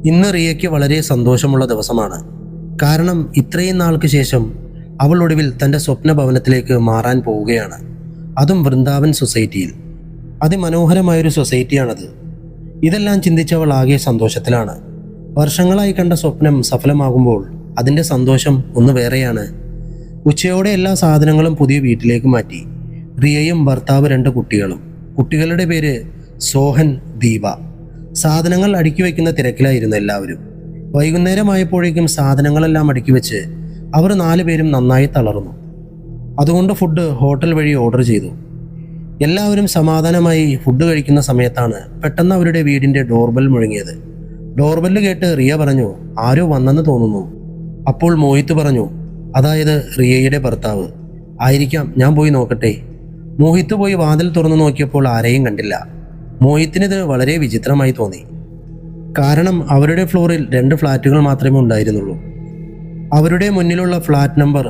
ഇന്ന് റിയയ്ക്ക് വളരെ സന്തോഷമുള്ള ദിവസമാണ്. കാരണം ഇത്രയും നാൾക്ക് ശേഷം അവൾ ഒടുവിൽ തൻ്റെ സ്വപ്ന ഭവനത്തിലേക്ക് മാറാൻ പോവുകയാണ്. അതും വൃന്ദാവൻ സൊസൈറ്റിയിൽ. അതിമനോഹരമായൊരു സൊസൈറ്റിയാണത്. ഇതെല്ലാം ചിന്തിച്ചവൾ ആകെ സന്തോഷത്തിലാണ്. വർഷങ്ങളായി കണ്ട സ്വപ്നം സഫലമാകുമ്പോൾ അതിൻ്റെ സന്തോഷം ഒന്ന് വേറെയാണ്. ഉച്ചയോടെ എല്ലാ സാധനങ്ങളും പുതിയ വീട്ടിലേക്ക് മാറ്റി. റിയയും ഭർത്താവ് 2 കുട്ടികളും. കുട്ടികളുടെ പേര് സോഹൻ, ദീപ. സാധനങ്ങൾ അടുക്കി വയ്ക്കുന്ന തിരക്കിലായിരുന്നു എല്ലാവരും. വൈകുന്നേരമായപ്പോഴേക്കും സാധനങ്ങളെല്ലാം അടുക്കി വെച്ച് അവർ 4 പേരും നന്നായി തളർന്നു. അതുകൊണ്ട് ഫുഡ് ഹോട്ടൽ വഴി ഓർഡർ ചെയ്തു. എല്ലാവരും സമാധാനമായി ഫുഡ് കഴിക്കുന്ന സമയത്താണ് പെട്ടെന്ന് അവരുടെ വീടിൻ്റെ ഡോർബെൽ മുഴങ്ങിയത്. ഡോർബെല്ല് കേട്ട് റിയ പറഞ്ഞു, ആരോ വന്നെന്ന് തോന്നുന്നു. അപ്പോൾ മോഹിത്ത് പറഞ്ഞു, അതായത് റിയയുടെ ഭർത്താവ് ആയിരിക്കാം, ഞാൻ പോയി നോക്കട്ടെ. മോഹിത്ത് പോയി വാതിൽ തുറന്നു നോക്കിയപ്പോൾ ആരെയും കണ്ടില്ല. മോഹിത്തിനിത് വളരെ വിചിത്രമായി തോന്നി. കാരണം അവരുടെ ഫ്ലോറിൽ 2 ഫ്ലാറ്റുകൾ മാത്രമേ ഉണ്ടായിരുന്നുള്ളൂ. അവരുടെ മുന്നിലുള്ള ഫ്ലാറ്റ് നമ്പർ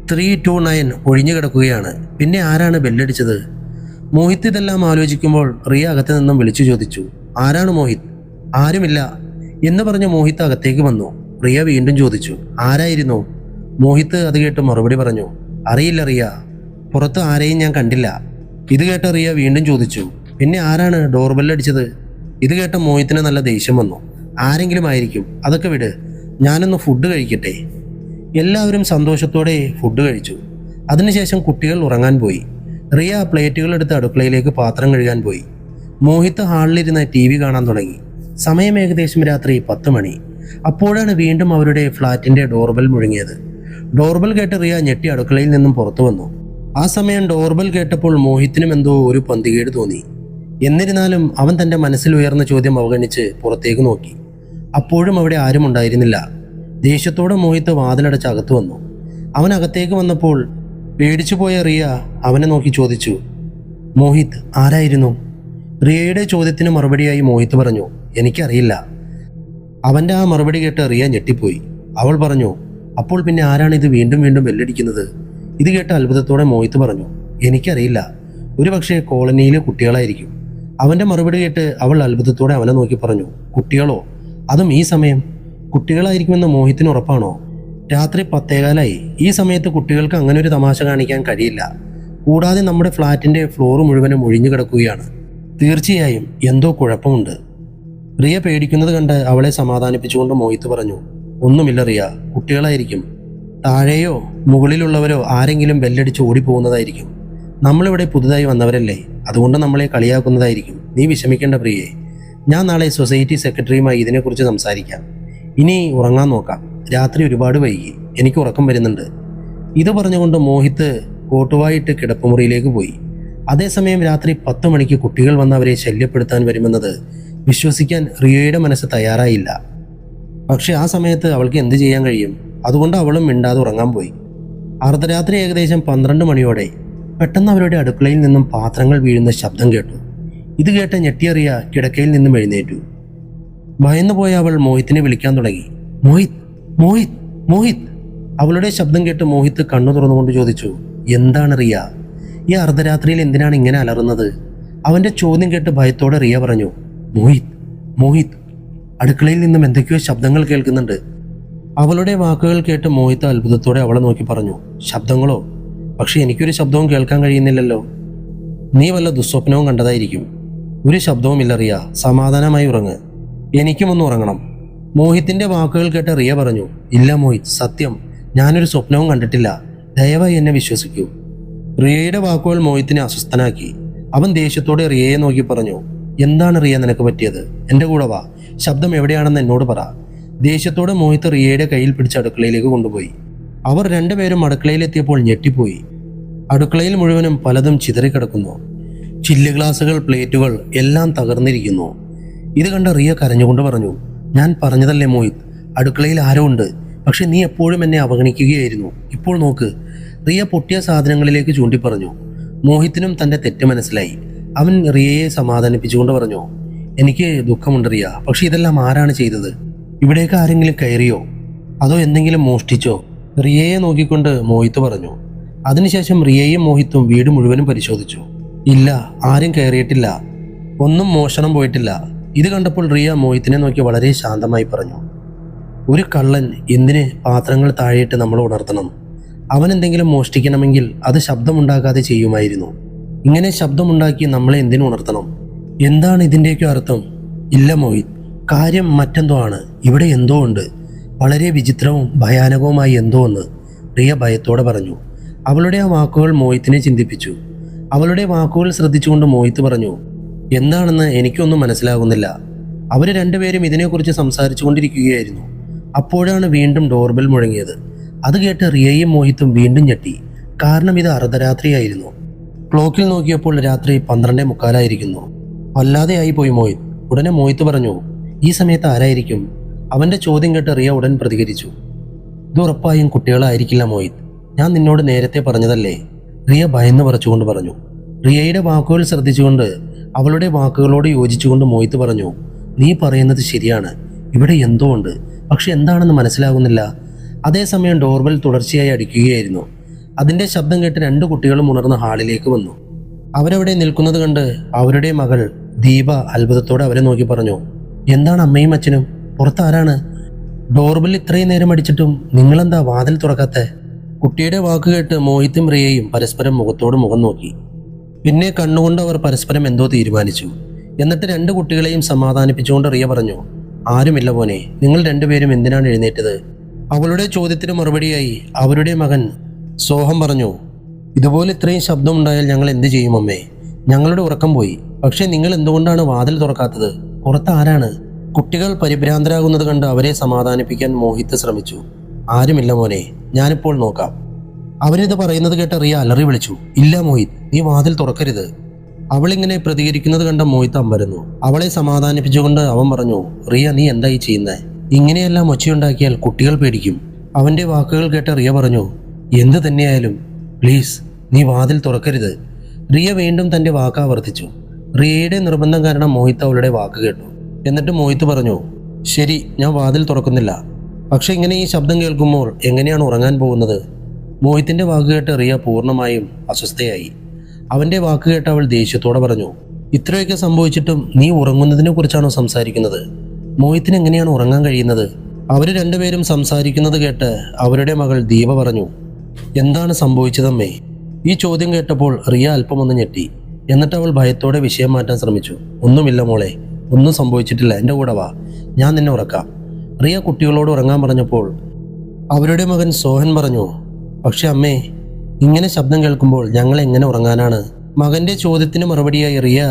329 ഒഴിഞ്ഞു കിടക്കുകയാണ്. പിന്നെ ആരാണ് ബെല്ലടിച്ചത്? മോഹിത്ത് ഇതെല്ലാം ആലോചിക്കുമ്പോൾ റിയ അകത്ത് നിന്നും വിളിച്ചു ചോദിച്ചു, ആരാണ് മോഹിത്ത്? ആരുമില്ല എന്ന് പറഞ്ഞ് മോഹിത്ത് അകത്തേക്ക് വന്നു. റിയ വീണ്ടും ചോദിച്ചു, ആരായിരുന്നു? മോഹിത്ത് അത് കേട്ട് മറുപടി പറഞ്ഞു, അറിയില്ല റിയ, പുറത്ത് ആരെയും ഞാൻ കണ്ടില്ല. ഇത് കേട്ട റിയ വീണ്ടും ചോദിച്ചു, പിന്നെ ആരാണ് ഡോർബെല്ലടിച്ചത്? ഇത് കേട്ട മോഹിത്തിന് നല്ല ദേഷ്യം വന്നു. ആരെങ്കിലും ആയിരിക്കും, അതൊക്കെ വിട്, ഞാനൊന്ന് ഫുഡ് കഴിക്കട്ടെ. എല്ലാവരും സന്തോഷത്തോടെ ഫുഡ് കഴിച്ചു. അതിനുശേഷം കുട്ടികൾ ഉറങ്ങാൻ പോയി. റിയ പ്ലേറ്റുകൾ എടുത്ത് അടുക്കളയിലേക്ക് പാത്രം കഴുകാൻ പോയി. മോഹിത്ത് ഹാളിലിരുന്ന് TV കാണാൻ തുടങ്ങി. സമയം ഏകദേശം രാത്രി 10 മണി. അപ്പോഴാണ് വീണ്ടും അവരുടെ ഫ്ലാറ്റിൻ്റെ ഡോർബെൽ മുഴങ്ങിയത്. ഡോർബെൽ കേട്ട് റിയ ഞെട്ടി അടുക്കളയിൽ നിന്നും പുറത്തു വന്നു. ആ സമയം ഡോർബെൽ കേട്ടപ്പോൾ മോഹിത്തിനും എന്തോ ഒരു പന്തികേട് തോന്നി. എന്നിരുന്നാലും അവൻ തൻ്റെ മനസ്സിൽ ഉയർന്ന ചോദ്യം അവഗണിച്ച് പുറത്തേക്ക് നോക്കി. അപ്പോഴും അവിടെ ആരും ഉണ്ടായിരുന്നില്ല. ദേഷ്യത്തോടെ മോഹിത്ത് വാതിലടച്ച് അകത്ത് വന്നു. അവൻ അകത്തേക്ക് വന്നപ്പോൾ പേടിച്ചു പോയ റിയ അവനെ നോക്കി ചോദിച്ചു, മോഹിത്ത് ആരായിരുന്നു? റിയയുടെ ചോദ്യത്തിന് മറുപടിയായി മോഹിത്ത് പറഞ്ഞു, എനിക്കറിയില്ല. അവൻ്റെ ആ മറുപടി കേട്ട് റിയ ഞെട്ടിപ്പോയി. അവൾ പറഞ്ഞു, അപ്പോൾ പിന്നെ ആരാണ് ഇത് വീണ്ടും വീണ്ടും ബെല്ലടിക്കുന്നത്? ഇത് കേട്ട് അത്ഭുതത്തോടെ മോഹിത്ത് പറഞ്ഞു, എനിക്കറിയില്ല, ഒരു പക്ഷേ കോളനിയിലെ കുട്ടികളായിരിക്കും. അവൻ്റെ മറുപടി കേട്ട് അവൾ അത്ഭുതത്തോടെ അവനെ നോക്കി പറഞ്ഞു, കുട്ടികളോ? അതും ഈ സമയം? കുട്ടികളായിരിക്കുമെന്ന് മോഹിത്തിന് ഉറപ്പാണോ? രാത്രി 10:15. ഈ സമയത്ത് കുട്ടികൾക്ക് അങ്ങനെ ഒരു തമാശ കാണിക്കാൻ കഴിയില്ല. കൂടാതെ നമ്മുടെ ഫ്ലാറ്റിൻ്റെ ഫ്ലോർ മുഴുവനും ഒഴിഞ്ഞു കിടക്കുകയാണ്. തീർച്ചയായും എന്തോ കുഴപ്പമുണ്ട്. റിയ പേടിക്കുന്നത് കണ്ട് അവളെ സമാധാനിപ്പിച്ചുകൊണ്ട് മോഹിത്ത് പറഞ്ഞു, ഒന്നുമില്ല റിയ, കുട്ടികളായിരിക്കും. താഴെയോ മുകളിലുള്ളവരോ ആരെങ്കിലും ബെല്ലടിച്ച് ഓടിപ്പോകുന്നതായിരിക്കും. നമ്മളിവിടെ പുതുതായി വന്നവരല്ലേ, അതുകൊണ്ട് നമ്മളെ കളിയാക്കുന്നതായിരിക്കും. നീ വിഷമിക്കേണ്ട പ്രിയേ, ഞാൻ നാളെ സൊസൈറ്റി സെക്രട്ടറിയുമായി ഇതിനെക്കുറിച്ച് സംസാരിക്കാം. ഇനി ഉറങ്ങാൻ നോക്കാം, രാത്രി ഒരുപാട് വൈകി, എനിക്ക് ഉറക്കം വരുന്നുണ്ട്. ഇത് പറഞ്ഞുകൊണ്ട് മോഹിത്ത് കോട്ടുവായിട്ട് കിടപ്പുമുറിയിലേക്ക് പോയി. അതേസമയം രാത്രി 10 മണിക്ക് കുട്ടികൾ വന്ന് അവരെ ശല്യപ്പെടുത്താൻ വരുമെന്നത് വിശ്വസിക്കാൻ റിയയുടെ മനസ്സ് തയ്യാറായില്ല. പക്ഷെ ആ സമയത്ത് അവൾക്ക് എന്ത് ചെയ്യാൻ കഴിയും? അതുകൊണ്ട് അവളും മിണ്ടാതെ ഉറങ്ങാൻ പോയി. അർദ്ധരാത്രി ഏകദേശം 12 മണിയോടെ പെട്ടെന്ന് അവരുടെ അടുക്കളയിൽ നിന്നും പാത്രങ്ങൾ വീഴുന്ന ശബ്ദം കേട്ടു. ഇത് കേട്ട് ഞെട്ടിയ റിയ കിടക്കയിൽ നിന്നും എഴുന്നേറ്റു. ഭയന്നുപോയ അവൾ മോഹിത്തിനെ വിളിക്കാൻ തുടങ്ങി, മോഹിത്, മോഹിത്, മോഹിത്. അവളുടെ ശബ്ദം കേട്ട് മോഹിത്ത് കണ്ണു തുറന്നുകൊണ്ട് ചോദിച്ചു, എന്താണ് റിയ? ഈ അർദ്ധരാത്രിയിൽ എന്തിനാണ് ഇങ്ങനെ അലറുന്നത്? അവൻ്റെ ചോദ്യം കേട്ട് ഭയത്തോടെ റിയ പറഞ്ഞു, മോഹിത്, മോഹിത്, അടുക്കളയിൽ നിന്നും എന്തൊക്കെയോ ശബ്ദങ്ങൾ കേൾക്കുന്നുണ്ട്. അവളുടെ വാക്കുകൾ കേട്ട് മോഹിത്ത് അത്ഭുതത്തോടെ അവളെ നോക്കി പറഞ്ഞു, ശബ്ദങ്ങളോ? പക്ഷെ എനിക്കൊരു ശബ്ദവും കേൾക്കാൻ കഴിയുന്നില്ലല്ലോ. നീ വല്ല ദുസ്വപ്നവും കണ്ടതായിരിക്കും. ഒരു ശബ്ദവുമില്ല റിയ, സമാധാനമായി ഉറങ്ങ്, എനിക്കും ഒന്ന് ഉറങ്ങണം. മോഹിത്തിൻ്റെ വാക്കുകൾ കേട്ട് റിയ പറഞ്ഞു, ഇല്ല മോഹിത്, സത്യം, ഞാനൊരു സ്വപ്നവും കണ്ടിട്ടില്ല, ദയവായി എന്നെ വിശ്വസിക്കൂ. റിയയുടെ വാക്കുകൾ മോഹിത്തിനെ അസ്വസ്ഥനാക്കി. അവൻ ദേഷ്യത്തോടെ റിയയെ നോക്കി പറഞ്ഞു, എന്താണ് റിയ നിനക്ക് പറ്റിയത്? എൻ്റെ കൂടെ വാ, ശബ്ദം എവിടെയാണെന്ന് എന്നോട് പറ. ദേഷ്യത്തോടെ മോഹിത്ത് റിയയുടെ കയ്യിൽ പിടിച്ച് അടുക്കളയിലേക്ക് കൊണ്ടുപോയി. അവർ 2 പേരും അടുക്കളയിലെത്തിയപ്പോൾ ഞെട്ടിപ്പോയി. അടുക്കളയിൽ മുഴുവനും പലതും ചിതറിക്കിടക്കുന്നു. ചില്ല് ഗ്ലാസുകൾ, പ്ലേറ്റുകൾ എല്ലാം തകർന്നിരിക്കുന്നു. ഇത് കണ്ട റിയ കരഞ്ഞുകൊണ്ട് പറഞ്ഞു, ഞാൻ പറഞ്ഞതല്ലേ മോഹിത്, അടുക്കളയിൽ ആരോ ഉണ്ട്. പക്ഷെ നീ എപ്പോഴും എന്നെ അവഗണിക്കുകയായിരുന്നു. ഇപ്പോൾ നോക്ക്. റിയ പൊട്ടിയ സാധനങ്ങളിലേക്ക് ചൂണ്ടി പറഞ്ഞു. മോഹിത്തിനും തൻ്റെ തെറ്റ് മനസ്സിലായി. അവൻ റിയയെ സമാധാനിപ്പിച്ചുകൊണ്ട് പറഞ്ഞു, എനിക്ക് ദുഃഖമുണ്ട് റിയ, പക്ഷെ ഇതെല്ലാം ആരാണ് ചെയ്തത്? ഇവിടേക്ക് ആരെങ്കിലും കയറിയോ, അതോ എന്തെങ്കിലും മോഷ്ടിച്ചോ? റിയയെ നോക്കിക്കൊണ്ട് മോഹിത്ത് പറഞ്ഞു. അതിനുശേഷം റിയയും മോഹിത്തും വീട് മുഴുവനും പരിശോധിച്ചു. ഇല്ല, ആരും കയറിയിട്ടില്ല, ഒന്നും മോഷണം പോയിട്ടില്ല. ഇത് കണ്ടപ്പോൾ റിയ മോഹിത്തിനെ നോക്കി വളരെ ശാന്തമായി പറഞ്ഞു, ഒരു കള്ളൻ എന്തിന് പാത്രങ്ങൾ താഴെയിട്ട് നമ്മൾ ഉണർത്തണം? അവൻ എന്തെങ്കിലും മോഷ്ടിക്കണമെങ്കിൽ അത് ശബ്ദമുണ്ടാക്കാതെ ചെയ്യുമായിരുന്നു. ഇങ്ങനെ ശബ്ദമുണ്ടാക്കി നമ്മളെ എന്തിനു ഉണർത്തണം? എന്താണ് ഇതിൻ്റെയൊക്കെ അർത്ഥം? ഇല്ല മോഹിത്, കാര്യം മറ്റെന്തോ ആണ്. ഇവിടെ എന്തോ ഉണ്ട്, വളരെ വിചിത്രവും ഭയാനകവുമായി എന്തോ ഒന്ന്, റിയ ഭയത്തോടെ പറഞ്ഞു. അവളുടെ ആ വാക്കുകൾ മോഹിത്തിനെ ചിന്തിപ്പിച്ചു. അവളുടെ വാക്കുകൾ ശ്രദ്ധിച്ചുകൊണ്ട് മോഹിത്ത് പറഞ്ഞു, എന്താണെന്ന് എനിക്കൊന്നും മനസ്സിലാകുന്നില്ല. അവർ രണ്ടുപേരും ഇതിനെക്കുറിച്ച് സംസാരിച്ചു കൊണ്ടിരിക്കുകയായിരുന്നു. അപ്പോഴാണ് വീണ്ടും ഡോർബെൽ മുഴങ്ങിയത്. അത് കേട്ട് റിയയും മോഹിത്തും വീണ്ടും ഞെട്ടി. കാരണം ഇത് അർദ്ധരാത്രിയായിരുന്നു. ക്ലോക്കിൽ നോക്കിയപ്പോൾ രാത്രി 12:45 വല്ലാതെ ആയിപ്പോയി മോഹിത്. ഉടനെ മോഹിത്ത് പറഞ്ഞു, ഈ സമയത്ത് ആരായിരിക്കും? അവന്റെ ചോദ്യം കേട്ട് റിയ ഉടൻ പ്രതികരിച്ചു, ഇത് ഉറപ്പായും കുട്ടികളായിരിക്കില്ല മോഹിത്, ഞാൻ നിന്നോട് നേരത്തെ പറഞ്ഞതല്ലേ. റിയ ഭയന്ന് പറിച്ചുകൊണ്ട് പറഞ്ഞു. റിയയുടെ വാക്കുകൾ ശ്രദ്ധിച്ചുകൊണ്ട് അവളുടെ വാക്കുകളോട് യോജിച്ചുകൊണ്ട് മോഹിത്ത് പറഞ്ഞു, നീ പറയുന്നത് ശരിയാണ്, ഇവിടെ എന്തോ ഉണ്ട്, പക്ഷെ എന്താണെന്ന് മനസ്സിലാകുന്നില്ല. അതേസമയം ഡോർബെൽ തുടർച്ചയായി അടിക്കുകയായിരുന്നു. അതിന്റെ ശബ്ദം കേട്ട് 2 കുട്ടികളും ഉണർന്ന് ഹാളിലേക്ക് വന്നു. അവരവിടെ നിൽക്കുന്നത് കണ്ട് അവരുടെ മകൾ ദീപ അത്ഭുതത്തോടെ അവരെ നോക്കി പറഞ്ഞു, എന്താണ് അമ്മയും അച്ഛനും? പുറത്താരാണ്? ഡോർബെൽ ഇത്രയും നേരം അടിച്ചിട്ടും നിങ്ങളെന്താ വാതിൽ തുറക്കാത്തെ? കുട്ടിയുടെ വാക്ക് കേട്ട് മോഹിത്തും റിയയും പരസ്പരം മുഖത്തോട് മുഖം നോക്കി. പിന്നെ കണ്ണുകൊണ്ട് അവർ പരസ്പരം എന്തോ തീരുമാനിച്ചു. എന്നിട്ട് 2 കുട്ടികളെയും സമാധാനിപ്പിച്ചുകൊണ്ട് റിയ പറഞ്ഞു, ആരുമില്ല മോനെ, നിങ്ങൾ രണ്ടുപേരും എന്തിനാണ് എഴുന്നേറ്റത്? അവളുടെ ചോദ്യത്തിന് മറുപടിയായി അവരുടെ മകൻ സോഹം പറഞ്ഞു, ഇതുപോലെ ഇത്രയും ശബ്ദമുണ്ടായാൽ ഞങ്ങൾ എന്ത് ചെയ്യും അമ്മേ? ഞങ്ങളുടെ ഉറക്കം പോയി. പക്ഷേ നിങ്ങൾ എന്തുകൊണ്ടാണ് വാതിൽ തുറക്കാത്തത്? പുറത്ത് ആരാണ്? കുട്ടികൾ പരിഭ്രാന്തരാകുന്നത് കണ്ട് അവരെ സമാധാനിപ്പിക്കാൻ മോഹിത്ത് ശ്രമിച്ചു. ആരുമില്ല മോനെ, ഞാനിപ്പോൾ നോക്കാം. അവരിത് പറയുന്നത് കേട്ട റിയ അലറി വിളിച്ചു, ഇല്ല മോഹിത്, നീ വാതിൽ തുറക്കരുത്. അവളിങ്ങനെ പ്രതികരിക്കുന്നത് കണ്ട മോഹിത്ത് അമ്പരന്നു. അവളെ സമാധാനിപ്പിച്ചുകൊണ്ട് അവൻ പറഞ്ഞു, റിയ നീ എന്തായി ചെയ്യുന്നേ? ഇങ്ങനെയെല്ലാം ഒച്ചയുണ്ടാക്കിയാൽ കുട്ടികൾ പേടിക്കും. അവന്റെ വാക്കുകൾ കേട്ട റിയ പറഞ്ഞു, എന്ത് തന്നെയായാലും പ്ലീസ് നീ വാതിൽ തുറക്കരുത്. റിയ വീണ്ടും തന്റെ വാക്ക് ആവർത്തിച്ചു. റിയയുടെ നിർബന്ധം കാരണം മോഹിത്ത് അവളുടെ വാക്ക് കേട്ടു. എന്നിട്ട് മോഹിത്ത് പറഞ്ഞു, ശരി, ഞാൻ വാതിൽ തുറക്കുന്നില്ല. പക്ഷെ ഇങ്ങനെ ഈ ശബ്ദം കേൾക്കുമ്പോൾ എങ്ങനെയാണ് ഉറങ്ങാൻ പോകുന്നത്? മോഹിത്തിന്റെ വാക്ക് കേട്ട് റിയ പൂർണ്ണമായും അസ്വസ്ഥയായി. അവന്റെ വാക്ക് കേട്ട് അവൾ ദേഷ്യത്തോടെ പറഞ്ഞു, ഇത്രയൊക്കെ സംഭവിച്ചിട്ടും നീ ഉറങ്ങുന്നതിനെ കുറിച്ചാണോ സംസാരിക്കുന്നത്? മോഹിത്തിന് എങ്ങനെയാണ് ഉറങ്ങാൻ കഴിയുന്നത്? അവർ രണ്ടുപേരും സംസാരിക്കുന്നത് കേട്ട് അവരുടെ മകൾ ദീപ പറഞ്ഞു, എന്താണ് സംഭവിച്ചതമ്മേ? ഈ ചോദ്യം കേട്ടപ്പോൾ റിയ അല്പമൊന്ന് ഞെട്ടി. എന്നിട്ട് അവൾ ഭയത്തോടെ വിഷയം മാറ്റാൻ ശ്രമിച്ചു. ഒന്നുമില്ല മോളെ, ഒന്നും സംഭവിച്ചിട്ടില്ല, എൻ്റെ കൂടെ വാ, ഞാൻ നിന്നെ ഉറക്കാം. റിയ കുട്ടികളോട് ഉറങ്ങാൻ പറഞ്ഞപ്പോൾ അവരുടെ മകൻ സോഹൻ പറഞ്ഞു, പക്ഷെ അമ്മേ, ഇങ്ങനെ ശബ്ദം കേൾക്കുമ്പോൾ ഞങ്ങൾ എങ്ങനെ ഉറങ്ങാനാണ്? മകന്റെ ചോദ്യത്തിന് മറുപടിയായി റിയ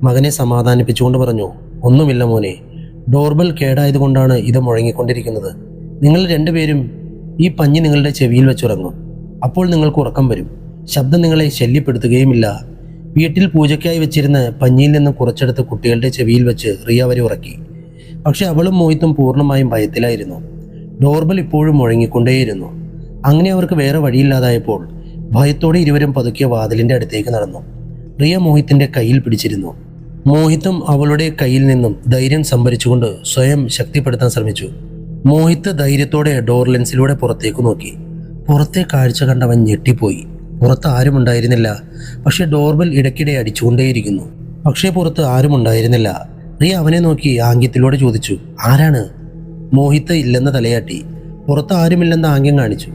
മകനെ സമാധാനിപ്പിച്ചുകൊണ്ട് പറഞ്ഞു, ഒന്നുമില്ല മോനെ, ഡോർബെൽ കേടായതുകൊണ്ടാണ് ഇത് മുഴങ്ങിക്കൊണ്ടിരിക്കുന്നത്. നിങ്ങൾ രണ്ടുപേരും ഈ പഞ്ഞി നിങ്ങളുടെ ചെവിയിൽ വെച്ചുറങ്ങും. അപ്പോൾ നിങ്ങൾക്ക് ഉറക്കം വരും. ശബ്ദം നിങ്ങളെ ശല്യപ്പെടുത്തുകയുമില്ല. വീട്ടിൽ പൂജയ്ക്കായി വെച്ചിരുന്ന പഞ്ഞിയിൽ നിന്ന് കുറച്ചെടുത്ത് കുട്ടികളുടെ ചെവിയിൽ വെച്ച് റിയ അവരെ ഉറക്കി. പക്ഷെ അവളും മോഹിത്തും പൂർണ്ണമായും ഭയത്തിലായിരുന്നു. ഡോർബെൽ ഇപ്പോഴും മുഴങ്ങിക്കൊണ്ടേയിരുന്നു. അങ്ങനെ അവർക്ക് വേറെ വഴിയില്ലാതായപ്പോൾ ഭയത്തോടെ ഇരുവരും പതുക്കിയ വാതിലിന്റെ അടുത്തേക്ക് നടന്നു. റിയ മോഹിത്തിന്റെ കയ്യിൽ പിടിച്ചിരുന്നു. മോഹിത്തും അവളുടെ കയ്യിൽ നിന്നും ധൈര്യം സംഭരിച്ചുകൊണ്ട് സ്വയം ശക്തിപ്പെടുത്താൻ ശ്രമിച്ചു. മോഹിത്ത് ധൈര്യത്തോടെ ഡോർ ലെൻസിലൂടെ പുറത്തേക്ക് നോക്കി. പുറത്തെ കാഴ്ച കണ്ടവൻ ഞെട്ടിപ്പോയി. പുറത്ത് ആരുമുണ്ടായിരുന്നില്ല. പക്ഷെ ഡോർബെൽ ഇടയ്ക്കിടെ അടിച്ചുകൊണ്ടേയിരിക്കുന്നു. പക്ഷേ പുറത്ത് ആരുമുണ്ടായിരുന്നില്ല. റിയ അവനെ നോക്കി ആംഗ്യത്തിലൂടെ ചോദിച്ചു, ആരാണ്? മോഹിത്ത് ഇല്ലെന്ന് തലയാട്ടി. പുറത്ത് ആരുമില്ലെന്ന് ആംഗ്യം കാണിച്ചു.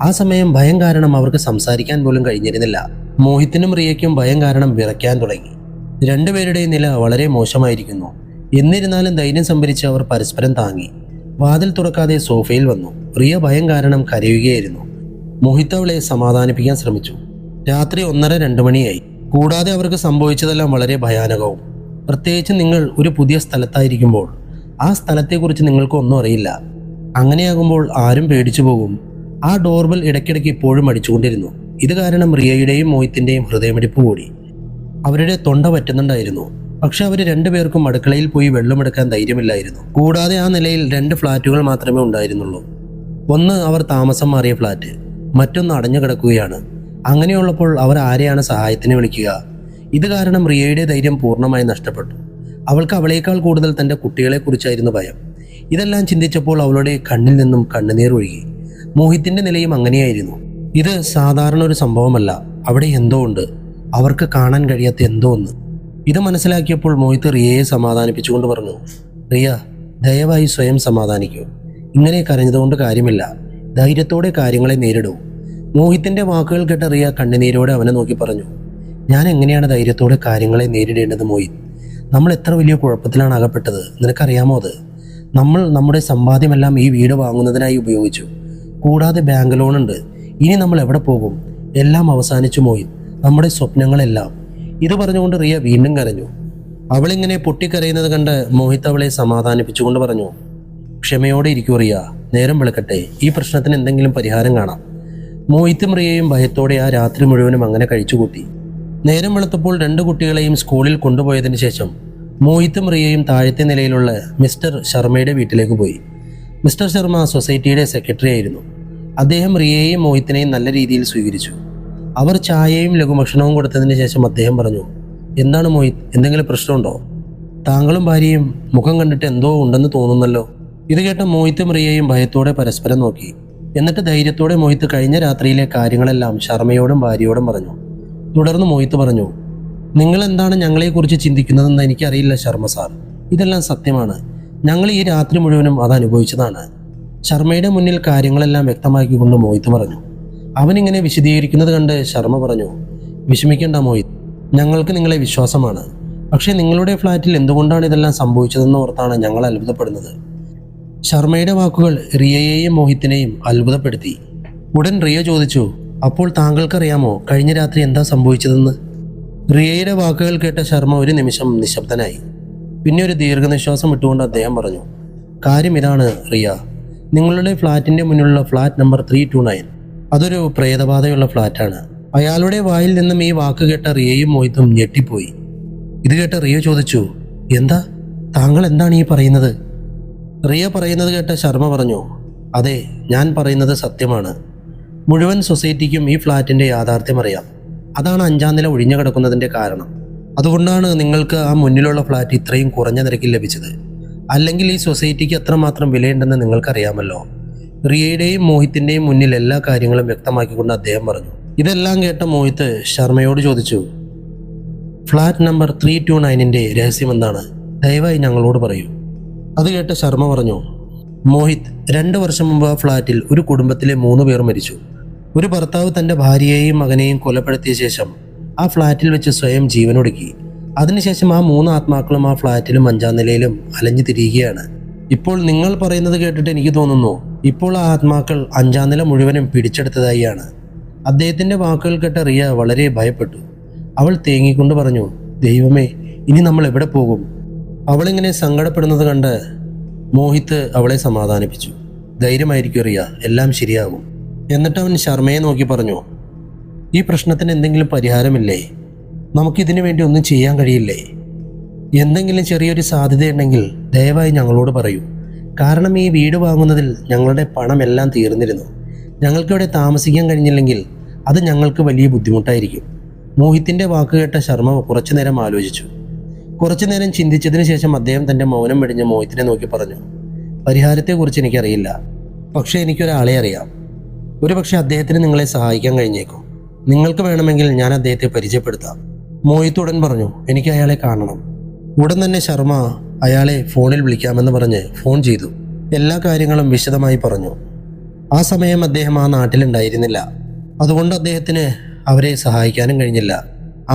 ആ സമയം ഭയം കാരണം അവർക്ക് സംസാരിക്കാൻ പോലും കഴിഞ്ഞിരുന്നില്ല. മോഹിത്തിനും റിയയ്ക്കും ഭയം കാരണം വിറയ്ക്കാൻ തുടങ്ങി. രണ്ടുപേരുടെയും നില വളരെ മോശമായിരിക്കുന്നു. എന്നിരുന്നാലും ധൈര്യം സംഭരിച്ച് അവർ പരസ്പരം താങ്ങി. വാതിൽ തുറക്കാതെ സോഫയിൽ വന്നു. റിയ ഭയം കാരണം കരയുകയായിരുന്നു. മോഹിത്ത് അവളെ സമാധാനിപ്പിക്കാൻ ശ്രമിച്ചു. രാത്രി 1:30-2 മണിയായി. കൂടാതെ അവർക്ക് സംഭവിച്ചതെല്ലാം വളരെ ഭയാനകവും. പ്രത്യേകിച്ച് നിങ്ങൾ ഒരു പുതിയ സ്ഥലത്തായിരിക്കുമ്പോൾ ആ സ്ഥലത്തെക്കുറിച്ച് നിങ്ങൾക്ക് ഒന്നും അറിയില്ല. അങ്ങനെയാകുമ്പോൾ ആരും പേടിച്ചു പോകും. ആ ഡോർബെൽ ഇടയ്ക്കിടയ്ക്ക് ഇപ്പോഴും അടിച്ചുകൊണ്ടിരുന്നു. ഇത് കാരണം റിയയുടെയും മോഹിത്തിന്റെയും ഹൃദയമിടിപ്പ് കൂടി. അവരുടെ തൊണ്ട പറ്റുന്നുണ്ടായിരുന്നു. പക്ഷെ അവർ രണ്ടുപേർക്കും അടുക്കളയിൽ പോയി വെള്ളമെടുക്കാൻ ധൈര്യമില്ലായിരുന്നു. കൂടാതെ ആ നിലയിൽ 2 ഫ്ലാറ്റുകൾ മാത്രമേ ഉണ്ടായിരുന്നുള്ളൂ. ഒന്ന് അവർ താമസം മാറിയ ഫ്ലാറ്റ്, മറ്റൊന്ന് അടഞ്ഞു കിടക്കുകയാണ്. അങ്ങനെയുള്ളപ്പോൾ അവർ ആരെയാണ് സഹായത്തിന് വിളിക്കുക? ഇത് കാരണം റിയയുടെ ധൈര്യം പൂർണ്ണമായി നഷ്ടപ്പെട്ടു. അവൾക്ക് അവളേക്കാൾ കൂടുതൽ തൻ്റെ കുട്ടികളെക്കുറിച്ചായിരുന്നു ഭയം. ഇതെല്ലാം ചിന്തിച്ചപ്പോൾ അവളുടെ കണ്ണിൽ നിന്നും കണ്ണുനീർ ഒഴുകി. മോഹിത്തിന്റെ നിലയും അങ്ങനെയായിരുന്നു. ഇത് സാധാരണ ഒരു സംഭവമല്ല. അവിടെ എന്തോ ഉണ്ട്, അവർക്ക് കാണാൻ കഴിയാത്ത എന്തോ ഒന്ന്. ഇത് മനസ്സിലാക്കിയപ്പോൾ മോഹിത്ത് റിയയെ സമാധാനിപ്പിച്ചുകൊണ്ട് പറഞ്ഞു, റിയ, ദയവായി സ്വയം സമാധാനിക്കൂ. ഇങ്ങനെ കരഞ്ഞതുകൊണ്ട് കാര്യമില്ല. ധൈര്യത്തോടെ കാര്യങ്ങളെ നേരിടൂ. മോഹിത്തിന്റെ വാക്കുകൾ കേട്ട റിയ കണ്ണുനീരോടെ അവനെ നോക്കി പറഞ്ഞു, ഞാൻ എങ്ങനെയാണ് ധൈര്യത്തോടെ കാര്യങ്ങളെ നേരിടേണ്ടത് മോഹിത്? നമ്മൾ എത്ര വലിയ കുഴപ്പത്തിലാണ് അകപ്പെട്ടത്, നിനക്കറിയാമോ അത്? നമ്മൾ നമ്മുടെ സമ്പാദ്യമെല്ലാം ഈ വീട് വാങ്ങുന്നതിനായി ഉപയോഗിച്ചു. കൂടാതെ ബാങ്ക് ലോണുണ്ട്. ഇനി നമ്മൾ എവിടെ പോകും? എല്ലാം അവസാനിച്ചു മോഹിത്, നമ്മുടെ സ്വപ്നങ്ങളെല്ലാം. ഇത് പറഞ്ഞുകൊണ്ട് റിയ വീണ്ടും കരഞ്ഞു. അവളിങ്ങനെ പൊട്ടിക്കരയുന്നത് കണ്ട് മോഹിത് അവളെ സമാധാനിപ്പിച്ചുകൊണ്ട് പറഞ്ഞു, ക്ഷമയോടെ ഇരിക്കൂ റിയ, നേരം വെളുക്കട്ടെ, ഈ പ്രശ്നത്തിന് എന്തെങ്കിലും പരിഹാരം കാണാം. മോഹിത്തും റിയയും ഭയത്തോടെ ആ രാത്രി മുഴുവനും അങ്ങനെ കഴിച്ചുകൂട്ടി. നേരം വെളുത്തപ്പോൾ 2 കുട്ടികളെയും സ്കൂളിൽ കൊണ്ടുപോയതിനു ശേഷം മോഹിത്തും റിയയും താഴത്തെ നിലയിലുള്ള മിസ്റ്റർ ശർമ്മയുടെ വീട്ടിലേക്ക് പോയി. മിസ്റ്റർ ശർമ്മ സൊസൈറ്റിയുടെ സെക്രട്ടറി ആയിരുന്നു. അദ്ദേഹം റിയയെയും മോഹിത്തിനെയും നല്ല രീതിയിൽ സ്വീകരിച്ചു. അവർ ചായയും ലഘുഭക്ഷണവും കൊടുത്തതിന് ശേഷം അദ്ദേഹം പറഞ്ഞു, എന്താണ് മോഹിത്, എന്തെങ്കിലും പ്രശ്നമുണ്ടോ? താങ്കളും ഭാര്യയും മുഖം കണ്ടിട്ട് എന്തോ ഉണ്ടെന്ന് തോന്നുന്നല്ലോ. ഇത് കേട്ട മോഹിത്തും റിയയും ഭയത്തോടെ പരസ്പരം നോക്കി. എന്നിട്ട് ധൈര്യത്തോടെ മോഹിത്ത് കഴിഞ്ഞ രാത്രിയിലെ കാര്യങ്ങളെല്ലാം ശർമ്മയോടും ഭാര്യയോടും പറഞ്ഞു. തുടർന്ന് മോഹിത്ത് പറഞ്ഞു, നിങ്ങൾ എന്താണ് ഞങ്ങളെക്കുറിച്ച് ചിന്തിക്കുന്നതെന്ന് എനിക്കറിയില്ല ശർമ്മ സാർ. ഇതെല്ലാം സത്യമാണ്. ഞങ്ങൾ ഈ രാത്രി മുഴുവനും അത് അനുഭവിച്ചതാണ്. ശർമ്മയുടെ മുന്നിൽ കാര്യങ്ങളെല്ലാം വ്യക്തമാക്കിക്കൊണ്ട് മോഹിത്ത് പറഞ്ഞു. അവനിങ്ങനെ വിശദീകരിക്കുന്നത് കണ്ട് ശർമ്മ പറഞ്ഞു, വിഷമിക്കേണ്ട മോഹിത്, ഞങ്ങൾക്ക് നിങ്ങളെ വിശ്വാസമാണ്. പക്ഷേ നിങ്ങളുടെ ഫ്ലാറ്റിൽ എന്തുകൊണ്ടാണ് ഇതെല്ലാം സംഭവിച്ചതെന്ന് ഓർത്താണ് ഞങ്ങൾ അത്ഭുതപ്പെടുന്നത്. ശർമ്മയുടെ വാക്കുകൾ റിയയെയും മോഹിത്തിനെയും അത്ഭുതപ്പെടുത്തി. ഉടൻ റിയ ചോദിച്ചു, അപ്പോൾ താങ്കൾക്കറിയാമോ കഴിഞ്ഞ രാത്രി എന്താ സംഭവിച്ചതെന്ന്? റിയയുടെ വാക്കുകൾ കേട്ട ശർമ്മ ഒരു നിമിഷം നിശബ്ദനായി. പിന്നെ ഒരു ദീർഘനിശ്വാസം വിട്ടുകൊണ്ട് അദ്ദേഹം പറഞ്ഞു, കാര്യം ഇതാണ് റിയ, നിങ്ങളുടെ ഫ്ലാറ്റിൻ്റെ മുന്നിലുള്ള ഫ്ലാറ്റ് നമ്പർ 329 അതൊരു പ്രേതബാധയുള്ള ഫ്ലാറ്റാണ്. അയാളുടെ വായിൽ നിന്നും ഈ വാക്ക് കേട്ട റിയയും മോഹിത്തും ഞെട്ടിപ്പോയി. ഇത് കേട്ട റിയ ചോദിച്ചു, എന്താ, താങ്കൾ എന്താണ് ഈ പറയുന്നത്? റിയ പറയുന്നത് കേട്ട ശർമ്മ പറഞ്ഞു, അതെ, ഞാൻ പറയുന്നത് സത്യമാണ്. മുഴുവൻ സൊസൈറ്റിക്കും ഈ ഫ്ലാറ്റിൻ്റെ യാഥാർത്ഥ്യം അറിയാം. അതാണ് 5-ാം നില ഒഴിഞ്ഞു കിടക്കുന്നതിൻ്റെ കാരണം. അതുകൊണ്ടാണ് നിങ്ങൾക്ക് ആ മുന്നിലുള്ള ഫ്ലാറ്റ് ഇത്രയും കുറഞ്ഞ നിരക്കിൽ ലഭിച്ചത്. അല്ലെങ്കിൽ ഈ സൊസൈറ്റിക്ക് എത്രമാത്രം വിലയുണ്ടെന്ന് നിങ്ങൾക്കറിയാമല്ലോ. റിയയുടെയും മോഹിത്തിൻ്റെയും മുന്നിൽ എല്ലാ കാര്യങ്ങളും വ്യക്തമാക്കിക്കൊണ്ട് അദ്ദേഹം പറഞ്ഞു. ഇതെല്ലാം കേട്ട മോഹിത്ത് ശർമ്മയോട് ചോദിച്ചു, ഫ്ലാറ്റ് നമ്പർ 329ൻ്റെ രഹസ്യം എന്താണ്? ദയവായി ഞങ്ങളോട് പറയൂ. അത് കേട്ട ശർമ്മ പറഞ്ഞു, മോഹിത്, 2 വർഷം മുമ്പ് ആ ഫ്ലാറ്റിൽ ഒരു കുടുംബത്തിലെ 3 പേർ മരിച്ചു. ഒരു ഭർത്താവ് തൻ്റെ ഭാര്യയെയും മകനെയും കൊലപ്പെടുത്തിയ ശേഷം ആ ഫ്ലാറ്റിൽ വെച്ച് സ്വയം ജീവനൊടുക്കി. അതിനുശേഷം ആ 3 ആത്മാക്കളും ആ ഫ്ലാറ്റിലും 5-ാം നിലയിലും അലഞ്ഞു തിരിയുകയാണ്. ഇപ്പോൾ നിങ്ങൾ പറയുന്നത് കേട്ടിട്ട് എനിക്ക് തോന്നുന്നു ഇപ്പോൾ ആ ആത്മാക്കൾ 5-ാം നില മുഴുവനും പിടിച്ചെടുത്തതായാണ്. അദ്ദേഹത്തിൻ്റെ വാക്കുകൾ കേട്ട റിയ വളരെ ഭയപ്പെട്ടു. അവൾ തേങ്ങിക്കൊണ്ട് പറഞ്ഞു, ദൈവമേ, ഇനി നമ്മൾ എവിടെ പോകും? അവളിങ്ങനെ സങ്കടപ്പെടുന്നത് കണ്ട് മോഹിത്ത് അവളെ സമാധാനിപ്പിച്ചു. ധൈര്യമായിരിക്കും റിയ, എല്ലാം ശരിയാകും. എന്നിട്ട് അവൻ ശർമ്മയെ നോക്കി പറഞ്ഞു, ഈ പ്രശ്നത്തിന് എന്തെങ്കിലും പരിഹാരമില്ലേ? നമുക്കിതിനു വേണ്ടി ഒന്നും ചെയ്യാൻ കഴിയില്ലേ? എന്തെങ്കിലും ചെറിയൊരു സാധ്യതയുണ്ടെങ്കിൽ ദയവായി ഞങ്ങളോട് പറയൂ. കാരണം ഈ വീട് വാങ്ങുന്നതിൽ ഞങ്ങളുടെ പണമെല്ലാം തീർന്നിരുന്നു. ഞങ്ങൾക്കിവിടെ താമസിക്കാൻ കഴിഞ്ഞില്ലെങ്കിൽ അത് ഞങ്ങൾക്ക് വലിയ ബുദ്ധിമുട്ടായിരിക്കും. മോഹിത്തിൻ്റെ വാക്ക് കേട്ട ശർമ്മ കുറച്ചു നേരം ആലോചിച്ചു. കുറച്ചു നേരം ചിന്തിച്ചതിന് ശേഷം അദ്ദേഹം തൻ്റെ മൗനം വെടിഞ്ഞ് മോഹിത്തിനെ നോക്കി പറഞ്ഞു, പരിഹാരത്തെക്കുറിച്ച് എനിക്കറിയില്ല, പക്ഷേ എനിക്കൊരാളെ അറിയാം. ഒരുപക്ഷെ അദ്ദേഹത്തിന് നിങ്ങളെ സഹായിക്കാൻ കഴിഞ്ഞേക്കും. നിങ്ങൾക്ക് വേണമെങ്കിൽ ഞാൻ അദ്ദേഹത്തെ പരിചയപ്പെടുത്താം. മോഹിത്ത് ഉടൻ പറഞ്ഞു, എനിക്ക് അയാളെ കാണണം. ഉടൻ തന്നെ ശർമ്മ അയാളെ ഫോണിൽ വിളിക്കാമെന്ന് പറഞ്ഞ് ഫോൺ ചെയ്തു. എല്ലാ കാര്യങ്ങളും വിശദമായി പറഞ്ഞു. ആ സമയം അദ്ദേഹം ആ നാട്ടിലുണ്ടായിരുന്നില്ല. അതുകൊണ്ട് അദ്ദേഹത്തിന് അവരെ സഹായിക്കാനും കഴിഞ്ഞില്ല.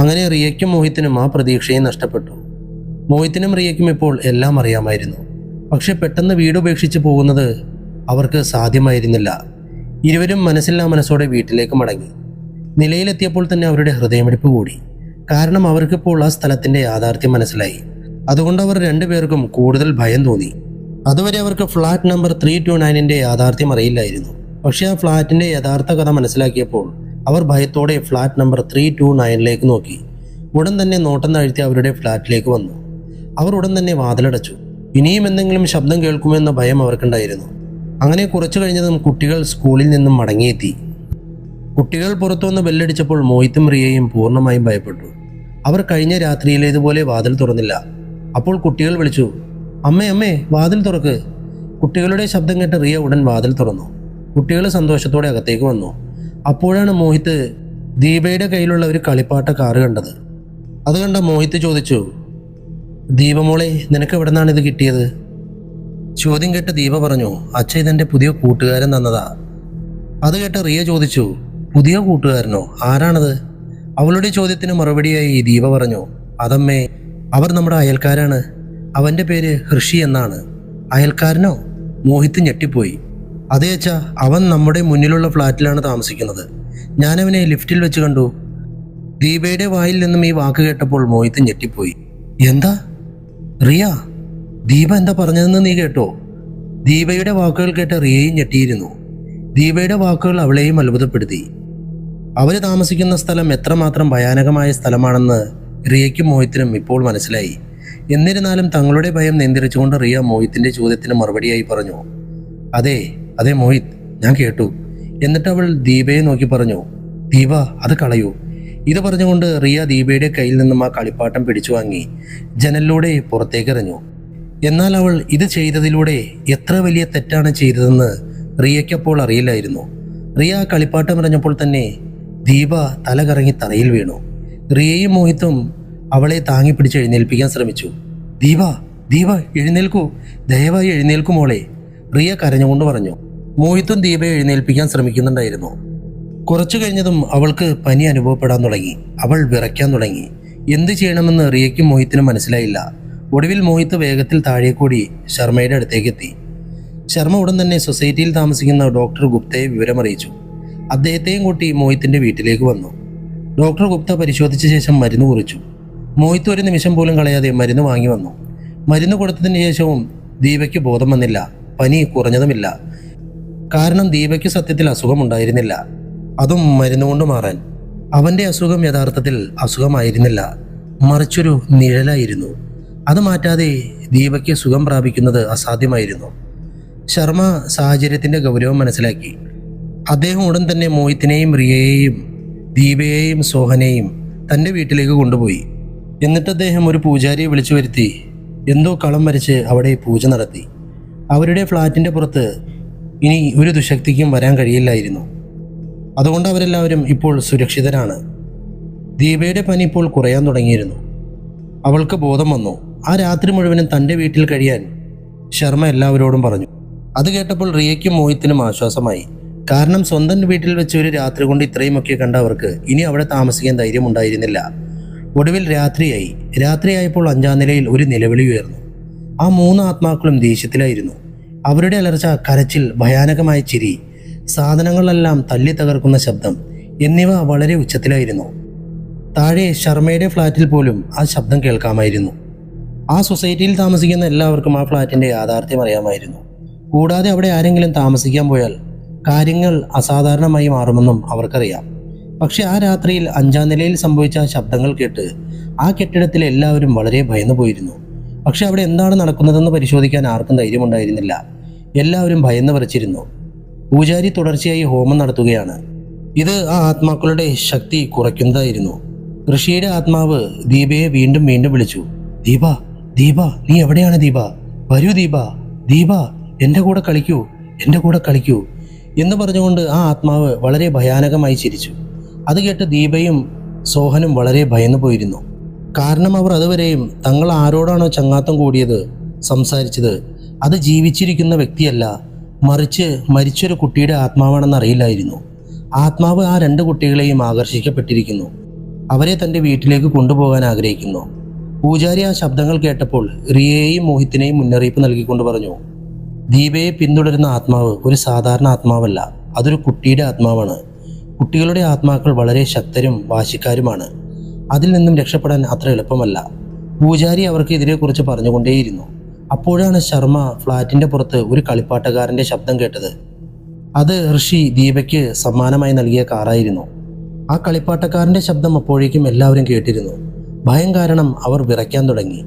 അങ്ങനെ റിയയ്ക്കും മോഹിത്തിനും ആ പ്രതീക്ഷയും നഷ്ടപ്പെട്ടു. മോഹിത്തിനും റിയയ്ക്കും ഇപ്പോൾ എല്ലാം അറിയാമായിരുന്നു. പക്ഷെ പെട്ടെന്ന് വീട് ഉപേക്ഷിച്ച് പോകുന്നത് അവർക്ക് സാധ്യമായിരുന്നില്ല. ഇരുവരും മനസ്സില്ലാ മനസ്സോടെ വീട്ടിലേക്ക് മടങ്ങി. നിലയിലെത്തിയപ്പോൾ തന്നെ അവരുടെ ഹൃദയമിടിപ്പ് കൂടി. കാരണം അവർക്കിപ്പോൾ ആ സ്ഥലത്തിൻ്റെ യാഥാർത്ഥ്യം മനസ്സിലായി. അതുകൊണ്ട് അവർ 2 പേർക്കും കൂടുതൽ ഭയം തോന്നി. അതുവരെ അവർക്ക് ഫ്ലാറ്റ് നമ്പർ 329ൻ്റെ യാഥാർത്ഥ്യം അറിയില്ലായിരുന്നു. പക്ഷേ ആ ഫ്ലാറ്റിൻ്റെ യഥാർത്ഥ കഥ മനസ്സിലാക്കിയപ്പോൾ അവർ ഭയത്തോടെ ഫ്ലാറ്റ് നമ്പർ 329ലേക്ക് നോക്കി. ഉടൻ തന്നെ നോട്ടം താഴ്ത്തി അവരുടെ ഫ്ലാറ്റിലേക്ക് വന്നു. അവർ ഉടൻ തന്നെ വാതിലടച്ചു. ഇനിയും എന്തെങ്കിലും ശബ്ദം കേൾക്കുമെന്ന ഭയം അവർക്കുണ്ടായിരുന്നു. അങ്ങനെ കുറച്ചു കഴിഞ്ഞതും കുട്ടികൾ സ്കൂളിൽ നിന്നും മടങ്ങിയെത്തി. കുട്ടികൾ പുറത്തുവന്ന് ബെല്ലടിച്ചപ്പോൾ മോഹിത്തും റിയയും പൂർണ്ണമായും ഭയപ്പെട്ടു. അവർ കഴിഞ്ഞ രാത്രിയിലേതുപോലെ വാതിൽ തുറന്നില്ല. അപ്പോൾ കുട്ടികൾ വിളിച്ചു, അമ്മേ അമ്മേ, വാതിൽ തുറക്ക്. കുട്ടികളുടെ ശബ്ദം കേട്ട റിയ ഉടൻ വാതിൽ തുറന്നു. കുട്ടികൾ സന്തോഷത്തോടെ അകത്തേക്ക് വന്നു. അപ്പോഴാണ് മോഹിത്ത് ദീപയുടെ കയ്യിലുള്ള ഒരു കളിപ്പാട്ട കാറ് കണ്ടത്. അത് കണ്ട മോഹിത്ത് ചോദിച്ചു, ദീപമോളെ, നിനക്ക് എവിടെ നിന്നാണ് ഇത് കിട്ടിയത്? ചോദ്യം കേട്ട് ദീപ പറഞ്ഞു, അച്ഛൻ ഇതെൻ്റെ പുതിയ കൂട്ടുകാരൻ തന്നതാ. അത് കേട്ട് റിയ ചോദിച്ചു, പുതിയ കൂട്ടുകാരനോ? ആരാണത്? അവളുടെ ചോദ്യത്തിന് മറുപടിയായി ദീപ പറഞ്ഞു, അതമ്മേ, അവർ നമ്മുടെ അയൽക്കാരാണ്. അവൻ്റെ പേര് ഹൃഷി എന്നാണ്. അയൽക്കാരനോ? മോഹിത്ത് ഞെട്ടിപ്പോയി. അതേ അച്ഛാ, അവൻ നമ്മുടെ മുന്നിലുള്ള ഫ്ലാറ്റിലാണ് താമസിക്കുന്നത്. ഞാനവനെ ലിഫ്റ്റിൽ വെച്ച് കണ്ടു. ദീപയുടെ വായിൽ നിന്നും ഈ വാക്ക് കേട്ടപ്പോൾ മോഹിത്ത് ഞെട്ടിപ്പോയി. എന്താ റിയ, ദീപ എന്താ പറഞ്ഞതെന്ന് നീ കേട്ടോ? ദീപയുടെ വാക്കുകൾ കേട്ട് റിയയും ഞെട്ടിയിരുന്നു. ദീപയുടെ വാക്കുകൾ അവളെയും അത്ഭുതപ്പെടുത്തി. അവർ താമസിക്കുന്ന സ്ഥലം എത്രമാത്രം ഭയാനകമായ സ്ഥലമാണെന്ന് റിയയ്ക്കും മോഹിത്തിനും ഇപ്പോൾ മനസ്സിലായി. എന്നിരുന്നാലും തങ്ങളുടെ ഭയം നിയന്ത്രിച്ചുകൊണ്ട് റിയ മോഹിത്തിന്റെ ചോദ്യത്തിന് മറുപടിയായി പറഞ്ഞു, അതെ അതെ മോഹിത്, ഞാൻ കേട്ടു. എന്നിട്ട് അവൾ ദീപയെ നോക്കി പറഞ്ഞു, ദീപ, അത് കളയൂ. ഇത് പറഞ്ഞുകൊണ്ട് റിയ ദീപയുടെ കയ്യിൽ നിന്നും ആ കളിപ്പാട്ടം പിടിച്ചു വാങ്ങി ജനലിലൂടെ പുറത്തേക്കെറിഞ്ഞു. എന്നാൽ അവൾ ഇത് ചെയ്തതിലൂടെ എത്ര വലിയ തെറ്റാണ് ചെയ്തതെന്ന് റിയയ്ക്കപ്പോൾ അറിയില്ലായിരുന്നു. റിയ ആ കളിപ്പാട്ടം എറിഞ്ഞപ്പോൾ തന്നെ ദീപ തല കറങ്ങി തറയിൽ വീണു. റിയയും മോഹിത്തും അവളെ താങ്ങി പിടിച്ച് എഴുന്നേൽപ്പിക്കാൻ ശ്രമിച്ചു. ദീപ, ദീപ, എഴുന്നേൽക്കൂ, ദയവായി എഴുന്നേൽക്കൂ മോളെ, റിയ കരഞ്ഞുകൊണ്ട് പറഞ്ഞു. മോഹിത്തും ദീപയെ എഴുന്നേൽപ്പിക്കാൻ ശ്രമിക്കുന്നുണ്ടായിരുന്നു. കുറച്ചു കഴിഞ്ഞതും അവൾക്ക് പനി അനുഭവപ്പെടാൻ തുടങ്ങി. അവൾ വിറയ്ക്കാൻ തുടങ്ങി. എന്ത് ചെയ്യണമെന്ന് റിയയ്ക്കും മോഹിത്തിനും മനസ്സിലായില്ല. ഒടുവിൽ മോഹിത്ത് വേഗത്തിൽ താഴേക്കൂടി ശർമ്മയുടെ അടുത്തേക്ക് എത്തി. ശർമ്മ ഉടൻ തന്നെ സൊസൈറ്റിയിൽ താമസിക്കുന്ന ഡോക്ടർ ഗുപ്തയെ വിവരമറിയിച്ചു. അദ്ദേഹത്തെയും കൂട്ടി മോഹിത്തിന്റെ വീട്ടിലേക്ക് വന്നു. ഡോക്ടർ ഗുപ്ത പരിശോധിച്ച ശേഷം മരുന്ന് കുറിച്ചു. മോഹിത്ത് ഒരു നിമിഷം പോലും കളയാതെ മരുന്ന് വാങ്ങി വന്നു. മരുന്ന് കൊടുത്തതിന് ശേഷവും ദീപയ്ക്ക് ബോധം വന്നില്ല. പനി കുറഞ്ഞതുമില്ല. കാരണം ദീപയ്ക്ക് സത്യത്തിൽ അസുഖമുണ്ടായിരുന്നില്ല, അതും മരുന്നുകൊണ്ട് മാറാൻ. അവന്റെ അസുഖം യഥാർത്ഥത്തിൽ അസുഖമായിരുന്നില്ല, മറിച്ചൊരു നിഴലായിരുന്നു. അത് മാറ്റാതെ ദീപയ്ക്ക് സുഖം പ്രാപിക്കുന്നത് അസാധ്യമായിരുന്നു. ശർമ്മ സാഹചര്യത്തിന്റെ ഗൗരവം മനസ്സിലാക്കി. അദ്ദേഹം ഉടൻ തന്നെ മോഹിത്തിനെയും റിയയെയും ദീപയെയും സോഹനെയും തൻ്റെ വീട്ടിലേക്ക് കൊണ്ടുപോയി. എന്നിട്ട് അദ്ദേഹം ഒരു പൂജാരിയെ വിളിച്ചു വരുത്തി എന്തോ കളം വരച്ച് അവിടെ പൂജ നടത്തി. അവരുടെ ഫ്ലാറ്റിൻ്റെ പുറത്ത് ഇനി ഒരു ദുശക്തിക്കും വരാൻ കഴിയില്ലായിരുന്നു. അതുകൊണ്ട് അവരെല്ലാവരും ഇപ്പോൾ സുരക്ഷിതരാണ്. ദീപയുടെ പനി ഇപ്പോൾ കുറയാൻ തുടങ്ങിയിരുന്നു. അവൾക്ക് ബോധം വന്നു. ആ രാത്രി മുഴുവനും തൻ്റെ വീട്ടിൽ കഴിയാൻ ശർമ്മ എല്ലാവരോടും പറഞ്ഞു. അത് കേട്ടപ്പോൾ റിയയ്ക്കും മോഹിത്തിനും ആശ്വാസമായി. കാരണം സ്വന്തം വീട്ടിൽ വെച്ച് ഒരു രാത്രി കൊണ്ട് ഇത്രയുമൊക്കെ കണ്ട അവർക്ക് ഇനി അവിടെ താമസിക്കാൻ ധൈര്യമുണ്ടായിരുന്നില്ല. ഒടുവിൽ രാത്രിയായി. രാത്രിയായപ്പോൾ 5-ാം നിലയിൽ ഒരു നിലവിളി ഉയർന്നു. ആ 3 ആത്മാക്കളും ദേഷ്യത്തിലായിരുന്നു. അവരുടെ അലർച്ച, കരച്ചിൽ, ഭയാനകമായ ചിരി, സാധനങ്ങളെല്ലാം തല്ലി തകർക്കുന്ന ശബ്ദം എന്നിവ വളരെ ഉച്ചത്തിലായിരുന്നു. താഴെ ശർമ്മയുടെ ഫ്ലാറ്റിൽ പോലും ആ ശബ്ദം കേൾക്കാമായിരുന്നു. ആ സൊസൈറ്റിയിൽ താമസിക്കുന്ന എല്ലാവർക്കും ആ ഫ്ലാറ്റിൻ്റെ യാഥാർത്ഥ്യം അറിയാമായിരുന്നു. കൂടാതെ അവിടെ ആരെങ്കിലും താമസിക്കാൻ പോയാൽ കാര്യങ്ങൾ അസാധാരണമായി മാറുമെന്നും അവർക്കറിയാം. പക്ഷെ ആ രാത്രിയിൽ 5-ാം നിലയിൽ സംഭവിച്ച ശബ്ദങ്ങൾ കേട്ട് ആ കെട്ടിടത്തിൽ എല്ലാവരും വളരെ ഭയന്നു പോയിരുന്നു. പക്ഷെ അവിടെ എന്താണ് നടക്കുന്നതെന്ന് പരിശോധിക്കാൻ ആർക്കും ധൈര്യമുണ്ടായിരുന്നില്ല. എല്ലാവരും ഭയന്ന് വിറച്ചിരുന്നു. പൂജാരി തുടർച്ചയായി ഹോമം നടത്തുകയാണ്. ഇത് ആ ആത്മാക്കളുടെ ശക്തി കുറയ്ക്കുന്നതായിരുന്നു. ഋഷിയുടെ ആത്മാവ് ദീപയെ വീണ്ടും വീണ്ടും വിളിച്ചു. ദീപ, ദീപ, നീ എവിടെയാണ് ദീപ? വരൂ ദീപ, ദീപ, എൻ്റെ കൂടെ കളിക്കൂ, എൻ്റെ കൂടെ കളിക്കൂ എന്ന് പറഞ്ഞുകൊണ്ട് ആ ആത്മാവ് വളരെ ഭയാനകമായി ചിരിച്ചു. അത് കേട്ട് ദീപയും സോഹനും വളരെ ഭയന്നു പോയിരുന്നു. കാരണം അവർ അതുവരെയും തങ്ങൾ ആരോടാണോ ചങ്ങാത്തം കൂടിയത്, സംസാരിച്ചത്, അത് ജീവിച്ചിരിക്കുന്ന വ്യക്തിയല്ല, മറിച്ച് മരിച്ചൊരു കുട്ടിയുടെ ആത്മാവാണെന്ന് അറിയില്ലായിരുന്നു. ആത്മാവ് ആ 2 കുട്ടികളെയും ആകർഷിക്കപ്പെട്ടിരിക്കുന്നു. അവരെ തൻ്റെ വീട്ടിലേക്ക് കൊണ്ടുപോകാൻ ആഗ്രഹിക്കുന്നു. പൂജാരി ആ ശബ്ദങ്ങൾ കേട്ടപ്പോൾ റിയയെയും മോഹിത്തിനെയും മുന്നറിയിപ്പ് നൽകിക്കൊണ്ട് പറഞ്ഞു, ദീപയെ പിന്തുടരുന്ന ആത്മാവ് ഒരു സാധാരണ ആത്മാവല്ല, അതൊരു കുട്ടിയുടെ ആത്മാവാണ്. കുട്ടികളുടെ ആത്മാക്കൾ വളരെ ശക്തരും വാശിക്കാരുമാണ്. അതിൽ നിന്നും രക്ഷപ്പെടാൻ അത്ര എളുപ്പമല്ല. പൂജാരി അവർക്ക് ഇതിനെക്കുറിച്ച് പറഞ്ഞുകൊണ്ടേയിരുന്നു. അപ്പോഴാണ് ശർമ്മ ഫ്ലാറ്റിൻ്റെ പുറത്ത് ഒരു കളിപ്പാട്ടക്കാരൻ്റെ ശബ്ദം കേട്ടത്. അത് ഋഷി ദീപയ്ക്ക് സമ്മാനമായി നൽകിയ കാറായിരുന്നു. ആ കളിപ്പാട്ടക്കാരൻ്റെ ശബ്ദം അപ്പോഴേക്കും എല്ലാവരും കേട്ടിരുന്നു. ഭയം കാരണം അവർ വിറയ്ക്കാൻ തുടങ്ങി.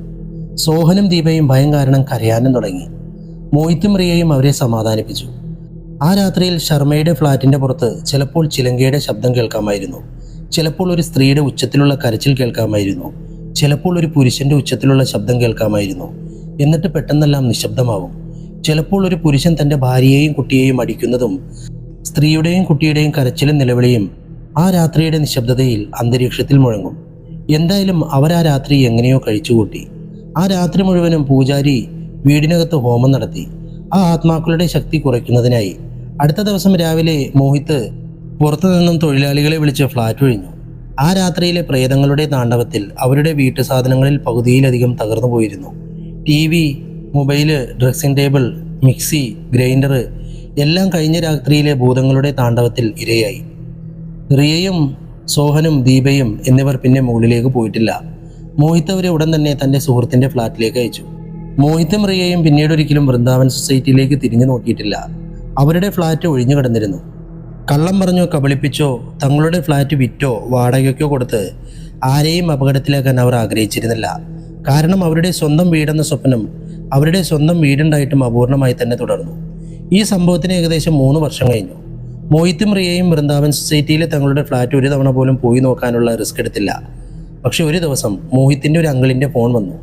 സോഹനും ദീപയും ഭയം കാരണം കരയാനും തുടങ്ങി. മോഹിത്തും റിയയും അവരെ സമാധാനിപ്പിച്ചു. ആ രാത്രിയിൽ ശർമ്മയുടെ ഫ്ലാറ്റിൻ്റെ പുറത്ത് ചിലപ്പോൾ ചിലങ്കയുടെ ശബ്ദം കേൾക്കാമായിരുന്നു, ചിലപ്പോൾ ഒരു സ്ത്രീയുടെ ഉച്ചത്തിലുള്ള കരച്ചിൽ കേൾക്കാമായിരുന്നു, ചിലപ്പോൾ ഒരു പുരുഷന്റെ ഉച്ചത്തിലുള്ള ശബ്ദം കേൾക്കാമായിരുന്നു. എന്നിട്ട് പെട്ടെന്നെല്ലാം നിശബ്ദമാവും. ചിലപ്പോൾ ഒരു പുരുഷൻ തൻ്റെ ഭാര്യയെയും കുട്ടിയെയും അടിക്കുന്നതും സ്ത്രീയുടെയും കുട്ടിയുടെയും കരച്ചിലും നിലവിളിയും ആ രാത്രിയുടെ നിശബ്ദതയിൽ അന്തരീക്ഷത്തിൽ മുഴങ്ങും. എന്തായാലും അവർ ആ രാത്രി എങ്ങനെയോ കഴിച്ചുകൂട്ടി. ആ രാത്രി മുഴുവനും പൂജാരി വീടിനകത്ത് ഹോമം നടത്തി, ആ ആത്മാക്കളുടെ ശക്തി കുറയ്ക്കുന്നതിനായി. അടുത്ത ദിവസം രാവിലെ മോഹിത്ത് പുറത്തു നിന്നും തൊഴിലാളികളെ വിളിച്ച് ഫ്ലാറ്റ് ഒഴിഞ്ഞു. ആ രാത്രിയിലെ പ്രേതങ്ങളുടെ താണ്ഡവത്തിൽ അവരുടെ വീട്ടു സാധനങ്ങളിൽ പകുതിയിലധികം തകർന്നു പോയിരുന്നു. TV, mobile, dressing table, mixie, grinder എല്ലാം കഴിഞ്ഞ രാത്രിയിലെ ഭൂതങ്ങളുടെ താണ്ഡവത്തിൽ ഇരയായി. റിയയും സോഹനും ദീപയും എന്നിവർ പിന്നെ മുകളിലേക്ക് പോയിട്ടില്ല. മോഹിത്ത് അവരെ ഉടൻ തന്നെ തൻ്റെ സുഹൃത്തിൻ്റെ ഫ്ലാറ്റിലേക്ക് അയച്ചു. മോഹിത്തും റിയയും പിന്നീടൊരിക്കലും വൃന്ദാവൻ സൊസൈറ്റിയിലേക്ക് തിരിഞ്ഞു നോക്കിയിട്ടില്ല. അവരുടെ ഫ്ലാറ്റ് ഒഴിഞ്ഞു കിടന്നിരുന്നു. കള്ളം പറഞ്ഞോ കബളിപ്പിച്ചോ തങ്ങളുടെ ഫ്ലാറ്റ് വിറ്റോ വാടകയ്ക്കോ കൊടുത്ത് ആരെയും അപകടത്തിലാക്കാൻ അവർ ആഗ്രഹിച്ചിരുന്നില്ല. കാരണം അവരുടെ സ്വന്തം വീടെന്ന സ്വപ്നം അവരുടെ സ്വന്തം വീടുണ്ടായിട്ടും അപൂർണമായി തന്നെ തുടർന്നു. ഈ സംഭവത്തിന് ഏകദേശം 3 വർഷം കഴിഞ്ഞു. മോഹിത്തും റിയയും വൃന്ദാവൻ സൊസൈറ്റിയിലെ തങ്ങളുടെ ഫ്ലാറ്റ് ഒരു തവണ പോലും പോയി നോക്കാനുള്ള റിസ്ക് എടുത്തില്ല. പക്ഷെ ഒരു ദിവസം മോഹിത്തിൻ്റെ ഒരു അങ്കിളിൻ്റെ ഫോൺ വന്നു.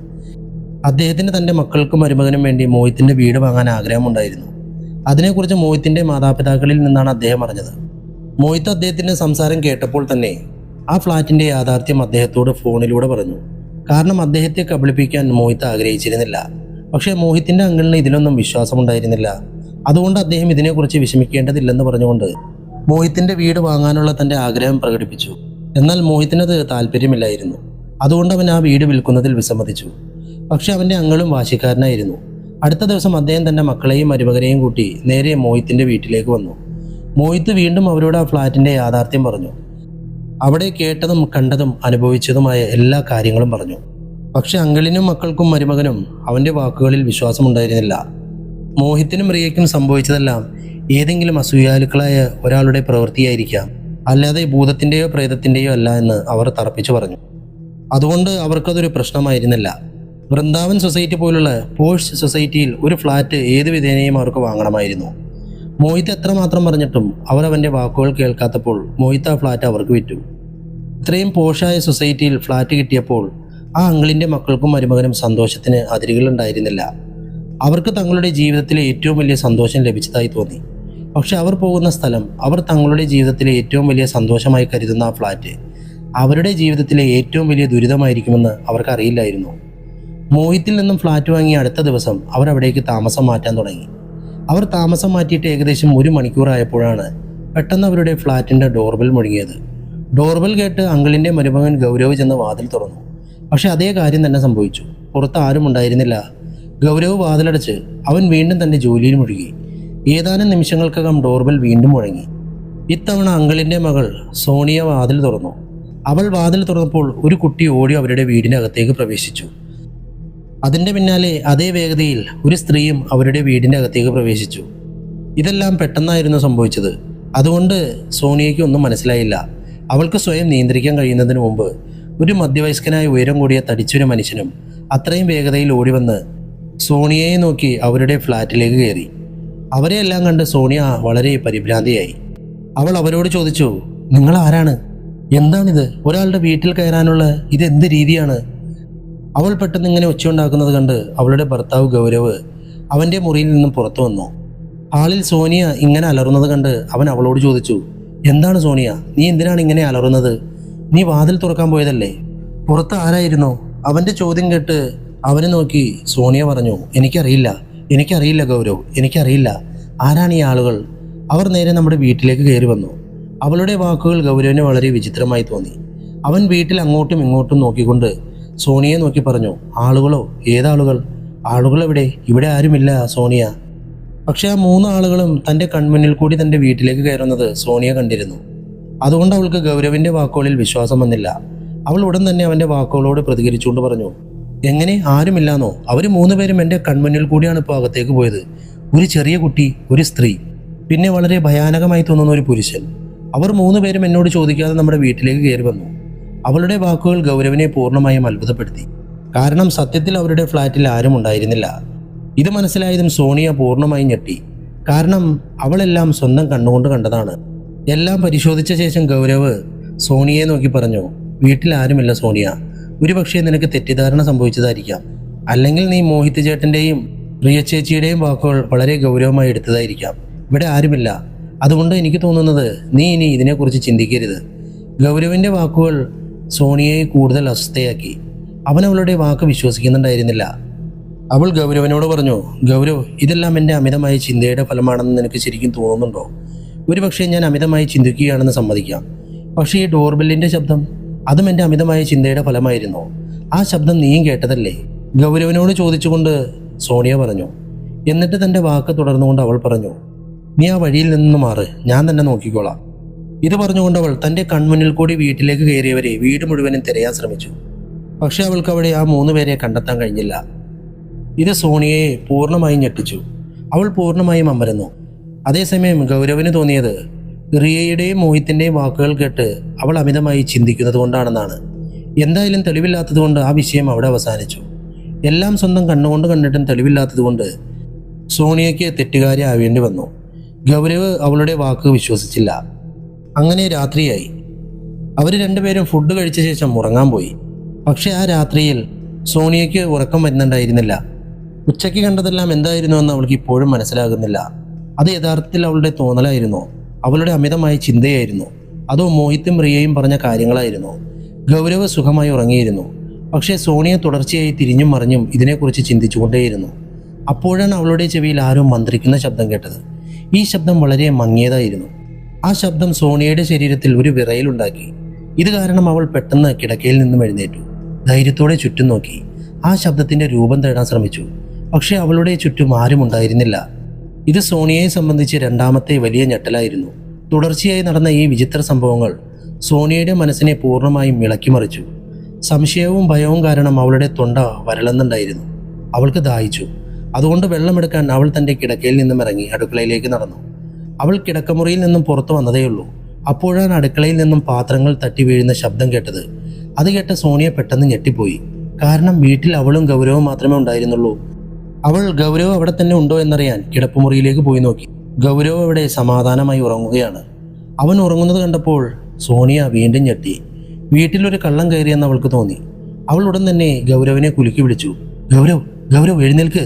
അദ്ദേഹത്തിന് തൻ്റെ മക്കൾക്കും മരുമകനും വേണ്ടി മോഹിത്തിൻ്റെ വീട് വാങ്ങാൻ ആഗ്രഹമുണ്ടായിരുന്നു. അതിനെക്കുറിച്ച് മോഹിത്തിൻ്റെ മാതാപിതാക്കളിൽ നിന്നാണ് അദ്ദേഹം അറിഞ്ഞത്. മോഹിത്ത് അദ്ദേഹത്തിൻ്റെ സംസാരം കേട്ടപ്പോൾ തന്നെ ആ ഫ്ലാറ്റിൻ്റെ യാഥാർത്ഥ്യം അദ്ദേഹത്തോട് ഫോണിലൂടെ പറഞ്ഞു. കാരണം അദ്ദേഹത്തെ കബളിപ്പിക്കാൻ മോഹിത്ത് ആഗ്രഹിച്ചിരുന്നില്ല. പക്ഷേ മോഹിത്തിൻ്റെ അങ്കിളിന് ഇതിലൊന്നും വിശ്വാസമുണ്ടായിരുന്നില്ല. അതുകൊണ്ട് അദ്ദേഹം ഇതിനെക്കുറിച്ച് വിഷമിക്കേണ്ടതില്ലെന്ന് പറഞ്ഞുകൊണ്ട് മോഹിത്തിൻ്റെ വീട് വാങ്ങാനുള്ള തൻ്റെ ആഗ്രഹം പ്രകടിപ്പിച്ചു. എന്നാൽ മോഹിത്തിനത് താല്പര്യമില്ലായിരുന്നു. അതുകൊണ്ട് അവൻ ആ വീട് വിൽക്കുന്നതിൽ വിസമ്മതിച്ചു. പക്ഷെ അവൻ്റെ അങ്കിളും വാശിക്കാരനായിരുന്നു. അടുത്ത ദിവസം അദ്ദേഹം തൻ്റെ മക്കളെയും മരുമകനെയും കൂട്ടി നേരെ മോഹിത്തിൻ്റെ വീട്ടിലേക്ക് വന്നു. മോഹിത്ത് വീണ്ടും അവരോട് ആ ഫ്ലാറ്റിൻ്റെ യാഥാർത്ഥ്യം പറഞ്ഞു. അവിടെ കേട്ടതും കണ്ടതും അനുഭവിച്ചതുമായ എല്ലാ കാര്യങ്ങളും പറഞ്ഞു. പക്ഷെ അങ്കിളിനും മക്കൾക്കും മരുമകനും അവൻ്റെ വാക്കുകളിൽ വിശ്വാസമുണ്ടായിരുന്നില്ല. മോഹിത്തിനും റിയയ്ക്കും സംഭവിച്ചതെല്ലാം ഏതെങ്കിലും അസൂയാലുക്കളായ ഒരാളുടെ പ്രവൃത്തിയായിരിക്കാം, അല്ലാതെ ഭൂതത്തിൻ്റെയോ പ്രേതത്തിൻ്റെയോ അല്ല എന്ന് അവർ തറപ്പിച്ചു പറഞ്ഞു. അതുകൊണ്ട് അവർക്കതൊരു പ്രശ്നമായിരുന്നില്ല. വൃന്ദാവൻ സൊസൈറ്റി പോലുള്ള പോഷ് സൊസൈറ്റിയിൽ ഒരു ഫ്ലാറ്റ് ഏത് വിധേനയും അവർക്ക് വാങ്ങണമായിരുന്നു. മോഹിത്ത് എത്രമാത്രം പറഞ്ഞിട്ടും അവർ അവൻ്റെ വാക്കുകൾ കേൾക്കാത്തപ്പോൾ മോഹിത്ത് ആ ഫ്ലാറ്റ് അവർക്ക് വിറ്റു. ഇത്രയും പോഷായ സൊസൈറ്റിയിൽ ഫ്ലാറ്റ് കിട്ടിയപ്പോൾ ആ അങ്കിളിൻ്റെ മക്കൾക്കും മരുമകനും സന്തോഷത്തിന് അതിരുകളുണ്ടായിരുന്നില്ല. അവർക്ക് തങ്ങളുടെ ജീവിതത്തിലെ ഏറ്റവും വലിയ സന്തോഷം ലഭിച്ചതായി തോന്നി. പക്ഷെ അവർ പോകുന്ന സ്ഥലം, അവർ തങ്ങളുടെ ജീവിതത്തിലെ ഏറ്റവും വലിയ സന്തോഷമായി കരുതുന്ന ആ ഫ്ലാറ്റ് അവരുടെ ജീവിതത്തിലെ ഏറ്റവും വലിയ ദുരിതമായിരിക്കുമെന്ന് അവർക്കറിയില്ലായിരുന്നു. മോഹിത്തിൽ നിന്നും ഫ്ലാറ്റ് വാങ്ങിയ അടുത്ത ദിവസം അവർ അവിടേക്ക് താമസം മാറ്റാൻ തുടങ്ങി. അവർ താമസം മാറ്റിയിട്ട് ഏകദേശം 1 മണിക്കൂറായപ്പോഴാണ് പെട്ടെന്ന് അവരുടെ ഫ്ലാറ്റിൻ്റെ ഡോർബെൽ മുഴങ്ങിയത്. ഡോർബെൽ കേട്ട് അങ്കിളിൻ്റെ മരുമകൻ ഗൗരവ് ചെന്ന് വാതിൽ തുറന്നു. പക്ഷെ അതേ കാര്യം തന്നെ സംഭവിച്ചു. പുറത്ത് ആരും ഉണ്ടായിരുന്നില്ല. ഗൗരവ് വാതിലടച്ച് അവൻ വീണ്ടും തൻ്റെ ജോലിയിൽ മുഴുകി. ഏതാനും നിമിഷങ്ങൾക്കകം ഡോർബെൽ വീണ്ടും മുഴങ്ങി. ഇത്തവണ അങ്കിളിൻ്റെ മകൾ സോണിയ വാതിൽ തുറന്നു. അവൾ വാതിൽ തുറന്നപ്പോൾ ഒരു കുട്ടി ഓടി അവരുടെ വീടിനകത്തേക്ക് പ്രവേശിച്ചു. അതിൻ്റെ പിന്നാലെ അതേ വേഗതയിൽ ഒരു സ്ത്രീയും അവരുടെ വീടിൻ്റെ അകത്തേക്ക് പ്രവേശിച്ചു. ഇതെല്ലാം പെട്ടെന്നായിരുന്നു സംഭവിച്ചത്. അതുകൊണ്ട് സോണിയയ്ക്ക് ഒന്നും മനസ്സിലായില്ല. അവൾക്ക് സ്വയം നിയന്ത്രിക്കാൻ കഴിയുന്നതിന് മുമ്പ് ഒരു മധ്യവയസ്കനായ ഉയരം കൂടിയ തടിച്ചൊരു മനുഷ്യനും അത്രയും വേഗതയിൽ ഓടിവന്ന് സോണിയയെ നോക്കി അവരുടെ ഫ്ലാറ്റിലേക്ക് കയറി. അവരെയെല്ലാം കണ്ട് സോണിയ വളരെ പരിഭ്രാന്തിയായി. അവൾ അവരോട് ചോദിച്ചു, നിങ്ങൾ ആരാണ്? എന്താണിത്? ഒരാളുടെ വീട്ടിൽ കയറാനുള്ള ഇതെന്ത് രീതിയാണ്? അവൾ പെട്ടെന്ന് ഇങ്ങനെ ഒച്ചയുണ്ടാക്കുന്നത് കണ്ട് അവളുടെ ഭർത്താവ് ഗൗരവ് അവൻ്റെ മുറിയിൽ നിന്നും പുറത്തു വന്നു. ഹാളിൽ സോണിയ ഇങ്ങനെ അലറുന്നത് കണ്ട് അവൻ അവളോട് ചോദിച്ചു, എന്താണ് സോണിയ, നീ എന്തിനാണ് ഇങ്ങനെ അലറുന്നത്? നീ വാതിൽ തുറക്കാൻ പോയതല്ലേ? പുറത്ത് ആരായിരുന്നോ? അവൻ്റെ ചോദ്യം കേട്ട് അവനെ നോക്കി സോണിയ പറഞ്ഞു, എനിക്കറിയില്ല ഗൗരവ്, എനിക്കറിയില്ല. ആരാണ് ഈ ആളുകൾ? അവർ നേരെ നമ്മുടെ വീട്ടിലേക്ക് കയറി വന്നു. അവളുടെ വാക്കുകൾ ഗൗരവിന് വളരെ വിചിത്രമായി തോന്നി. അവൻ വീട്ടിൽ അങ്ങോട്ടും ഇങ്ങോട്ടും നോക്കിക്കൊണ്ട് സോണിയെ നോക്കി പറഞ്ഞു, ആളുകളോ? ഏതാളുകൾ? ആളുകൾ എവിടെ? ഇവിടെ ആരുമില്ല സോണിയ. പക്ഷെ ആ 3 ആളുകളും തൻ്റെ കൺമുന്നിൽ കൂടി തൻ്റെ വീട്ടിലേക്ക് കയറുന്നത് സോണിയ കണ്ടിരുന്നു. അതുകൊണ്ട് അവൾക്ക് ഗൗരവിൻ്റെ വാക്കുകളിൽ വിശ്വാസം വന്നില്ല. അവൾ ഉടൻ തന്നെ അവൻ്റെ വാക്കുകളോട് പ്രതികരിച്ചുകൊണ്ട് പറഞ്ഞു, എങ്ങനെ ആരുമില്ലാന്നോ? അവർ 3 പേരും എൻ്റെ കൺമുന്നിൽ കൂടിയാണ് ഇപ്പോൾ അകത്തേക്ക് പോയത്. ഒരു ചെറിയ കുട്ടി, ഒരു സ്ത്രീ, പിന്നെ വളരെ ഭയാനകമായി തോന്നുന്ന ഒരു പുരുഷൻ. അവർ 3 പേരും എന്നോട് ചോദിക്കാതെ നമ്മുടെ വീട്ടിലേക്ക് കയറി വന്നു. അവളുടെ വാക്കുകൾ ഗൗരവിനെ പൂർണ്ണമായും അത്ഭുതപ്പെടുത്തി. കാരണം സത്യത്തിൽ അവരുടെ ഫ്ലാറ്റിൽ ആരും ഉണ്ടായിരുന്നില്ല. ഇത് മനസ്സിലായതും സോണിയ പൂർണ്ണമായും ഞെട്ടി. കാരണം അവളെല്ലാം സ്വന്തം കണ്ണുകൊണ്ട് കണ്ടതാണ്. എല്ലാം പരിശോധിച്ച ശേഷം ഗൗരവ് സോണിയയെ നോക്കി പറഞ്ഞു, വീട്ടിൽ ആരുമില്ല സോണിയ. ഒരുപക്ഷെ നിനക്ക് തെറ്റിദ്ധാരണ സംഭവിച്ചതായിരിക്കാം. അല്ലെങ്കിൽ നീ മോഹിത് ചേട്ടൻ്റെയും റിയ ചേച്ചിയുടെയും വാക്കുകൾ വളരെ ഗൗരവമായി എടുത്തതായിരിക്കാം. ഇവിടെ ആരുമില്ല. അതുകൊണ്ട് എനിക്ക് തോന്നുന്നത് നീ ഇനി ഇതിനെക്കുറിച്ച് ചിന്തിക്കരുത്. ഗൗരവിൻ്റെ വാക്കുകൾ സോണിയയെ കൂടുതൽ അസ്വസ്ഥയാക്കി. അവൻ അവളുടെ വാക്ക് വിശ്വസിക്കുന്നുണ്ടായിരുന്നില്ല. അവൾ ഗൗരവനോട് പറഞ്ഞു, ഗൗരവ്, ഇതെല്ലാം എൻ്റെ അമിതമായ ചിന്തയുടെ ഫലമാണെന്ന് നിനക്ക് ശരിക്കും തോന്നുന്നുണ്ടോ? ഒരുപക്ഷെ ഞാൻ അമിതമായി ചിന്തിക്കുകയാണെന്ന് സമ്മതിക്കാം. പക്ഷേ ഈ ഡോർബെല്ലിൻ്റെ ശബ്ദം, അതും എൻ്റെ അമിതമായ ചിന്തയുടെ ഫലമായിരുന്നു. ആ ശബ്ദം നീയും കേട്ടതല്ലേ? ഗൗരവനോട് ചോദിച്ചുകൊണ്ട് സോണിയ പറഞ്ഞു. എന്നിട്ട് തൻ്റെ വാക്ക് തുടർന്നുകൊണ്ട് അവൾ പറഞ്ഞു, നീ ആ വഴിയിൽ നിന്ന് മാറ്, ഞാൻ തന്നെ നോക്കിക്കോളാം. ഇത് പറഞ്ഞുകൊണ്ട് അവൾ തൻ്റെ കൺമുന്നിൽ കൂടി വീട്ടിലേക്ക് കയറിയവരെ വീട് മുഴുവനും തിരയാൻ ശ്രമിച്ചു. പക്ഷെ അവൾക്ക് അവിടെ ആ 3 പേരെ കണ്ടെത്താൻ കഴിഞ്ഞില്ല. ഇത് സോണിയയെ പൂർണ്ണമായും ഞെട്ടിച്ചു. അവൾ പൂർണ്ണമായും അമ്പരന്നു. അതേസമയം ഗൗരവന് തോന്നിയത് റിയയുടെയും മോഹിത്തിൻ്റെയും വാക്കുകൾ കേട്ട് അവൾ അമിതമായി ചിന്തിക്കുന്നത് കൊണ്ടാണെന്നാണ്. എന്തായാലും തെളിവില്ലാത്തതുകൊണ്ട് ആ വിഷയം അവിടെ അവസാനിച്ചു. എല്ലാം സ്വന്തം കണ്ണുകൊണ്ട് കണ്ടിട്ടും തെളിവില്ലാത്തതുകൊണ്ട് സോണിയയ്ക്ക് തെറ്റുകാരി ആവേണ്ടി വന്നു. ഗൗരവ് അവളുടെ വാക്ക് വിശ്വസിച്ചില്ല. അങ്ങനെ രാത്രിയായി. അവർ രണ്ടുപേരും ഫുഡ് കഴിച്ച ശേഷം ഉറങ്ങാൻ പോയി. പക്ഷെ ആ രാത്രിയിൽ സോണിയയ്ക്ക് ഉറക്കം വരുന്നുണ്ടായിരുന്നില്ല. ഉച്ചയ്ക്ക് കണ്ടതെല്ലാം എന്തായിരുന്നുവെന്ന് അവൾക്ക് ഇപ്പോഴും മനസ്സിലാകുന്നില്ല. അത് യഥാർത്ഥത്തിൽ അവളുടെ തോന്നലായിരുന്നോ, അവളുടെ അമിതമായ ചിന്തയായിരുന്നു, അതോ മോഹിത്തും റിയയും പറഞ്ഞ കാര്യങ്ങളായിരുന്നു? ഗൗരവ് സുഖമായി ഉറങ്ങിയിരുന്നു. പക്ഷേ സോണിയ തുടർച്ചയായി തിരിഞ്ഞും മറിഞ്ഞും ഇതിനെക്കുറിച്ച് ചിന്തിച്ചുകൊണ്ടേയിരുന്നു. അപ്പോഴാണ് അവളുടെ ചെവിയിൽ ആരോ മന്ത്രിക്കുന്ന ശബ്ദം കേട്ടത്. ഈ ശബ്ദം വളരെ മങ്ങിയതായിരുന്നു. ആ ശബ്ദം സോണിയയുടെ ശരീരത്തിൽ ഒരു വിറയലുണ്ടാക്കി. ഇത് കാരണം അവൾ പെട്ടെന്ന് കിടക്കയിൽ നിന്നും എഴുന്നേറ്റു. ധൈര്യത്തോടെ ചുറ്റും നോക്കി. ആ ശബ്ദത്തിൻ്റെ രൂപം തേടാൻ ശ്രമിച്ചു. പക്ഷേ അവളുടെ ചുറ്റും ആരും ഉണ്ടായിരുന്നില്ല. ഇത് സോണിയയെ സംബന്ധിച്ച് രണ്ടാമത്തെ വലിയ ഞെട്ടലായിരുന്നു. തുടർച്ചയായി നടന്ന ഈ വിചിത്ര സംഭവങ്ങൾ സോണിയയുടെ മനസ്സിനെ പൂർണ്ണമായും ഇളക്കിമറിച്ചു. സംശയവും ഭയവും കാരണം അവളുടെ തൊണ്ട വരളുന്നുണ്ടായിരുന്നു. അവൾക്ക് ദാഹിച്ചു. അതുകൊണ്ട് വെള്ളമെടുക്കാൻ അവൾ തൻ്റെ കിടക്കയിൽ നിന്നും ഇറങ്ങി അടുക്കളയിലേക്ക് നടന്നു. അവൾ കിടക്കമുറിയിൽ നിന്നും പുറത്തു വന്നതേയുള്ളൂ. അപ്പോഴാണ് അടുക്കളയിൽ നിന്നും പാത്രങ്ങൾ തട്ടി വീഴുന്ന ശബ്ദം കേട്ടത്. അത് കേട്ട സോണിയ പെട്ടെന്ന് ഞെട്ടിപ്പോയി. കാരണം വീട്ടിൽ അവളും ഗൗരവും മാത്രമേ ഉണ്ടായിരുന്നുള്ളൂ. അവൾ ഗൗരവ് അവിടെ തന്നെ ഉണ്ടോ എന്നറിയാൻ കിടപ്പുമുറിയിലേക്ക് പോയി നോക്കി. ഗൗരവ് അവിടെ സമാധാനമായി ഉറങ്ങുകയാണ്. അവൻ ഉറങ്ങുന്നത് കണ്ടപ്പോൾ സോണിയ വീണ്ടും ഞെട്ടി. വീട്ടിലൊരു കള്ളം കയറിയെന്ന് അവൾക്ക് തോന്നി. അവൾ ഉടൻ തന്നെ ഗൗരവിനെ കുലുക്കി വിളിച്ചു. ഗൗരവ്, ഗൗരവ്, എഴുന്നേൽക്ക്!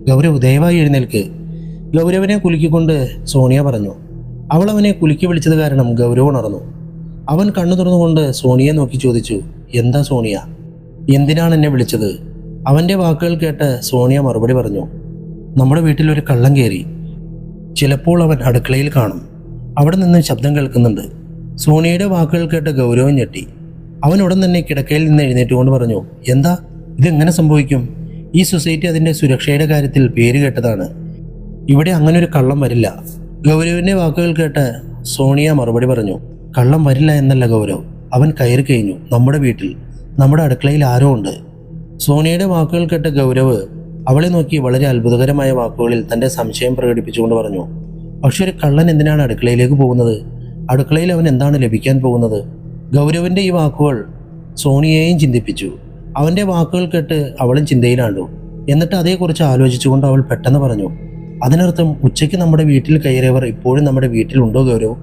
ഗൗരവ്, ദയവായി എഴുന്നേൽക്ക്! ഗൗരവിനെ കുലുക്കിക്കൊണ്ട് സോണിയ പറഞ്ഞു. അവൾ അവനെ കുലുക്കി വിളിച്ചത് കാരണം ഗൗരവ് ഉണർന്നു. അവൻ കണ്ണു തുറന്നുകൊണ്ട് സോണിയെ നോക്കി ചോദിച്ചു, എന്താ സോണിയ? എന്തിനാണ് എന്നെ വിളിച്ചത്? അവൻ്റെ വാക്കുകൾ കേട്ട് സോണിയ മറുപടി പറഞ്ഞു, നമ്മുടെ വീട്ടിലൊരു കള്ളം കയറി. ചിലപ്പോൾ അവൻ അടുക്കളയിൽ കാണും. അവിടെ നിന്നും ശബ്ദം കേൾക്കുന്നുണ്ട്. സോണിയയുടെ വാക്കുകൾ കേട്ട് ഗൗരവം ഞെട്ടി. അവൻ ഉടൻ തന്നെ കിടക്കയിൽ നിന്ന് എഴുന്നേറ്റുകൊണ്ട് പറഞ്ഞു, എന്താ? ഇതെങ്ങനെ സംഭവിക്കും? ഈ സൊസൈറ്റി അതിൻ്റെ സുരക്ഷയുടെ കാര്യത്തിൽ പേര് കേട്ടതാണ്. ഇവിടെ അങ്ങനൊരു കള്ളം വരില്ല. ഗൗരവിൻ്റെ വാക്കുകൾ കേട്ട് സോണിയ മറുപടി പറഞ്ഞു, കള്ളം വരില്ല എന്നല്ല ഗൗരവ്, അവൻ കയറി കഴിഞ്ഞു. നമ്മുടെ വീട്ടിൽ, നമ്മുടെ അടുക്കളയിൽ ആരോ ഉണ്ട്. സോണിയയുടെ വാക്കുകൾ കേട്ട് ഗൗരവ് അവളെ നോക്കി വളരെ അത്ഭുതകരമായ വാക്കുകളിൽ തൻ്റെ സംശയം പ്രകടിപ്പിച്ചുകൊണ്ട് പറഞ്ഞു, പക്ഷെ ഒരു കള്ളൻ എന്തിനാണ് അടുക്കളയിലേക്ക് പോകുന്നത്? അടുക്കളയിൽ അവൻ എന്താണ് ലഭിക്കാൻ പോകുന്നത്? ഗൗരവിൻ്റെ ഈ വാക്കുകൾ സോണിയയെയും ചിന്തിപ്പിച്ചു. അവൻ്റെ വാക്കുകൾ കേട്ട് അവളും ചിന്തയിലാണ്ടു. എന്നിട്ട് അതേക്കുറിച്ച് ആലോചിച്ചുകൊണ്ട് അവൾ പെട്ടെന്ന് പറഞ്ഞു, അതിനർത്ഥം ഉച്ചയ്ക്ക് നമ്മുടെ വീട്ടിൽ കയറിയവർ ഇപ്പോഴും നമ്മുടെ വീട്ടിലുണ്ടോ ഗൗരവ്?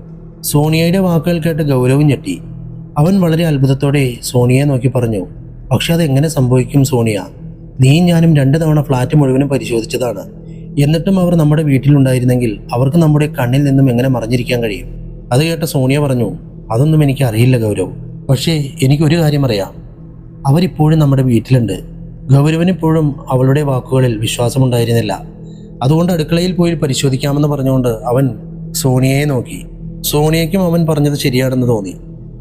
സോണിയയുടെ വാക്കുകൾ കേട്ട് ഗൗരവും ഞെട്ടി. അവൻ വളരെ അത്ഭുതത്തോടെ സോണിയയെ നോക്കി പറഞ്ഞു, പക്ഷെ അതെങ്ങനെ സംഭവിക്കും സോണിയ? നീയും ഞാനും 2 തവണ ഫ്ലാറ്റ് മുഴുവനും പരിശോധിച്ചതാണ്. എന്നിട്ടും അവർ നമ്മുടെ വീട്ടിലുണ്ടായിരുന്നെങ്കിൽ അവർക്ക് നമ്മുടെ കണ്ണിൽ നിന്നും എങ്ങനെ മറഞ്ഞിരിക്കാൻ കഴിയും? അത് കേട്ട സോണിയ പറഞ്ഞു, അതൊന്നും എനിക്ക് അറിയില്ല ഗൗരവ്. പക്ഷേ എനിക്കൊരു കാര്യം അറിയാം, അവരിപ്പോഴും നമ്മുടെ വീട്ടിലുണ്ട്. ഗൗരവനിപ്പോഴും അവളുടെ വാക്കുകളിൽ വിശ്വാസമുണ്ടായിരുന്നില്ല. അതുകൊണ്ട് അടുക്കളയിൽ പോയി പരിശോധിക്കാമെന്ന് പറഞ്ഞുകൊണ്ട് അവൻ സോണിയയെ നോക്കി. സോണിയയ്ക്കും അവൻ പറഞ്ഞത് ശരിയാണെന്ന് തോന്നി.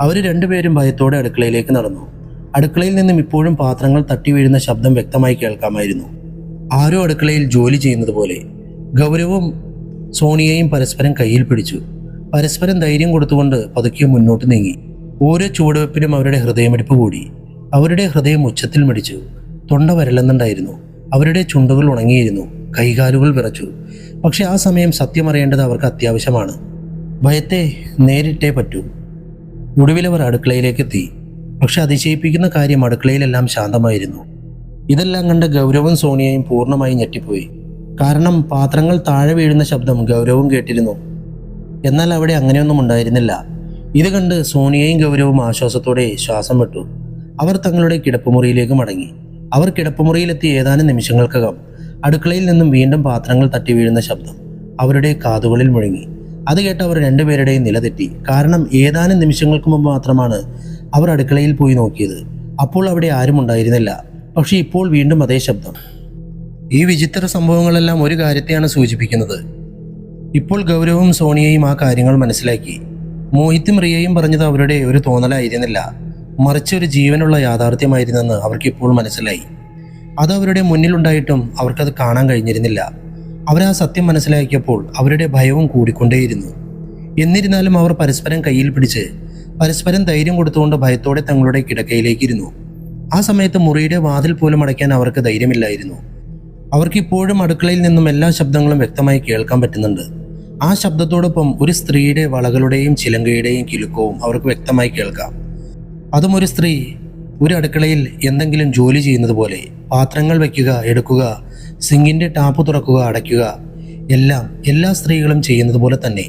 അവർ രണ്ടുപേരും ഭയത്തോടെ അടുക്കളയിലേക്ക് നടന്നു. അടുക്കളയിൽ നിന്നും ഇപ്പോഴും പാത്രങ്ങൾ തട്ടി വീഴുന്ന ശബ്ദം വ്യക്തമായി കേൾക്കാമായിരുന്നു. ആരോ അടുക്കളയിൽ ജോലി ചെയ്യുന്നത് പോലെ. ഗൗരവും സോണിയയും പരസ്പരം കയ്യിൽ പിടിച്ചു. പരസ്പരം ധൈര്യം കൊടുത്തുകൊണ്ട് പതുക്കെ മുന്നോട്ട് നീങ്ങി. ഓരോ ചുവടുവെപ്പിനും അവരുടെ ഹൃദയമിടിപ്പ് കൂടി. അവരുടെ ഹൃദയം ഉച്ചത്തിൽ മിടിച്ചു. തൊണ്ട വരളുന്നുണ്ടായിരുന്നു. അവരുടെ ചുണ്ടുകൾ ഉണങ്ങിയിരുന്നു. കൈകാലുകൾ വിറച്ചു. പക്ഷെ ആ സമയം സത്യമറിയേണ്ടത് അവർക്ക് അത്യാവശ്യമാണ്. ഭയത്തെ നേരിട്ടേ പറ്റൂ. ഒടുവിലവർ അടുക്കളയിലേക്ക് എത്തി. പക്ഷെ അതിശയിപ്പിക്കുന്ന കാര്യം, അടുക്കളയിലെല്ലാം ശാന്തമായിരുന്നു. ഇതെല്ലാം കണ്ട് ഗൗരവും സോണിയയും പൂർണ്ണമായി ഞെട്ടിപ്പോയി. കാരണം പാത്രങ്ങൾ താഴെ വീഴുന്ന ശബ്ദം ഗൗരവും കേട്ടിരുന്നു. എന്നാൽ അവിടെ അങ്ങനെയൊന്നും ഉണ്ടായിരുന്നില്ല. ഇത് കണ്ട് സോണിയയും ഗൗരവും ആശ്വാസത്തോടെ ശ്വാസം വിട്ടു. അവർ തങ്ങളുടെ കിടപ്പുമുറിയിലേക്ക് മടങ്ങി. അവർ കിടപ്പുമുറിയിലെത്തി ഏതാനും നിമിഷങ്ങൾക്കകം അടുക്കളയിൽ നിന്നും വീണ്ടും പാത്രങ്ങൾ തട്ടി വീഴുന്ന ശബ്ദം അവരുടെ കാതുകളിൽ മുഴങ്ങി. അത് കേട്ട് അവർ രണ്ടുപേരുടെയും നിലതെറ്റി. കാരണം ഏതാനും നിമിഷങ്ങൾക്ക് മുമ്പ് മാത്രമാണ് അവർ അടുക്കളയിൽ പോയി നോക്കിയത്. അപ്പോൾ അവിടെ ആരും ഉണ്ടായിരുന്നില്ല. പക്ഷെ ഇപ്പോൾ വീണ്ടും അതേ ശബ്ദം. ഈ വിചിത്ര സംഭവങ്ങളെല്ലാം ഒരു കാര്യത്തെയാണ് സൂചിപ്പിക്കുന്നത്. ഇപ്പോൾ ഗൗരവും സോണിയയും ആ കാര്യങ്ങൾ മനസ്സിലാക്കി. മോഹിത്തും റിയയും പറഞ്ഞത് അവരുടെ ഒരു തോന്നലായിരുന്നില്ല, മറിച്ച് ഒരു ജീവനുള്ള യാഥാർത്ഥ്യമായിരുന്നെന്ന് അവർക്ക് ഇപ്പോൾ മനസ്സിലായി. അത് അവരുടെ മുന്നിലുണ്ടായിട്ടും അവർക്കത് കാണാൻ കഴിഞ്ഞിരുന്നില്ല. അവരാ സത്യം മനസ്സിലാക്കിയപ്പോൾ അവരുടെ ഭയവും കൂടിക്കൊണ്ടേയിരുന്നു. എന്നിരുന്നാലും അവർ പരസ്പരം കയ്യിൽ പിടിച്ച് പരസ്പരം ധൈര്യം കൊടുത്തുകൊണ്ട് ഭയത്തോടെ തങ്ങളുടെ കിടക്കയിലേക്ക് ഇരുന്നു. ആ സമയത്ത് മുറിയുടെ വാതിൽ പോലും അടയ്ക്കാൻ അവർക്ക് ധൈര്യമില്ലായിരുന്നു. അവർക്കിപ്പോഴും അടുക്കളയിൽ നിന്നും എല്ലാ ശബ്ദങ്ങളും വ്യക്തമായി കേൾക്കാൻ പറ്റുന്നുണ്ട്. ആ ശബ്ദത്തോടൊപ്പം ഒരു സ്ത്രീയുടെ വളകളുടെയും ചിലങ്കയുടെയും കിലുക്കവും അവർക്ക് വ്യക്തമായി കേൾക്കാം. അതും ഒരു സ്ത്രീ ഒരു അടുക്കളയിൽ എന്തെങ്കിലും ജോലി ചെയ്യുന്നത് പോലെ. പാത്രങ്ങൾ വയ്ക്കുക, എടുക്കുക, സിങ്കിൻ്റെ ടാപ്പ് തുറക്കുക, അടയ്ക്കുക, എല്ലാം എല്ലാ സ്ത്രീകളും ചെയ്യുന്നത് പോലെ തന്നെ.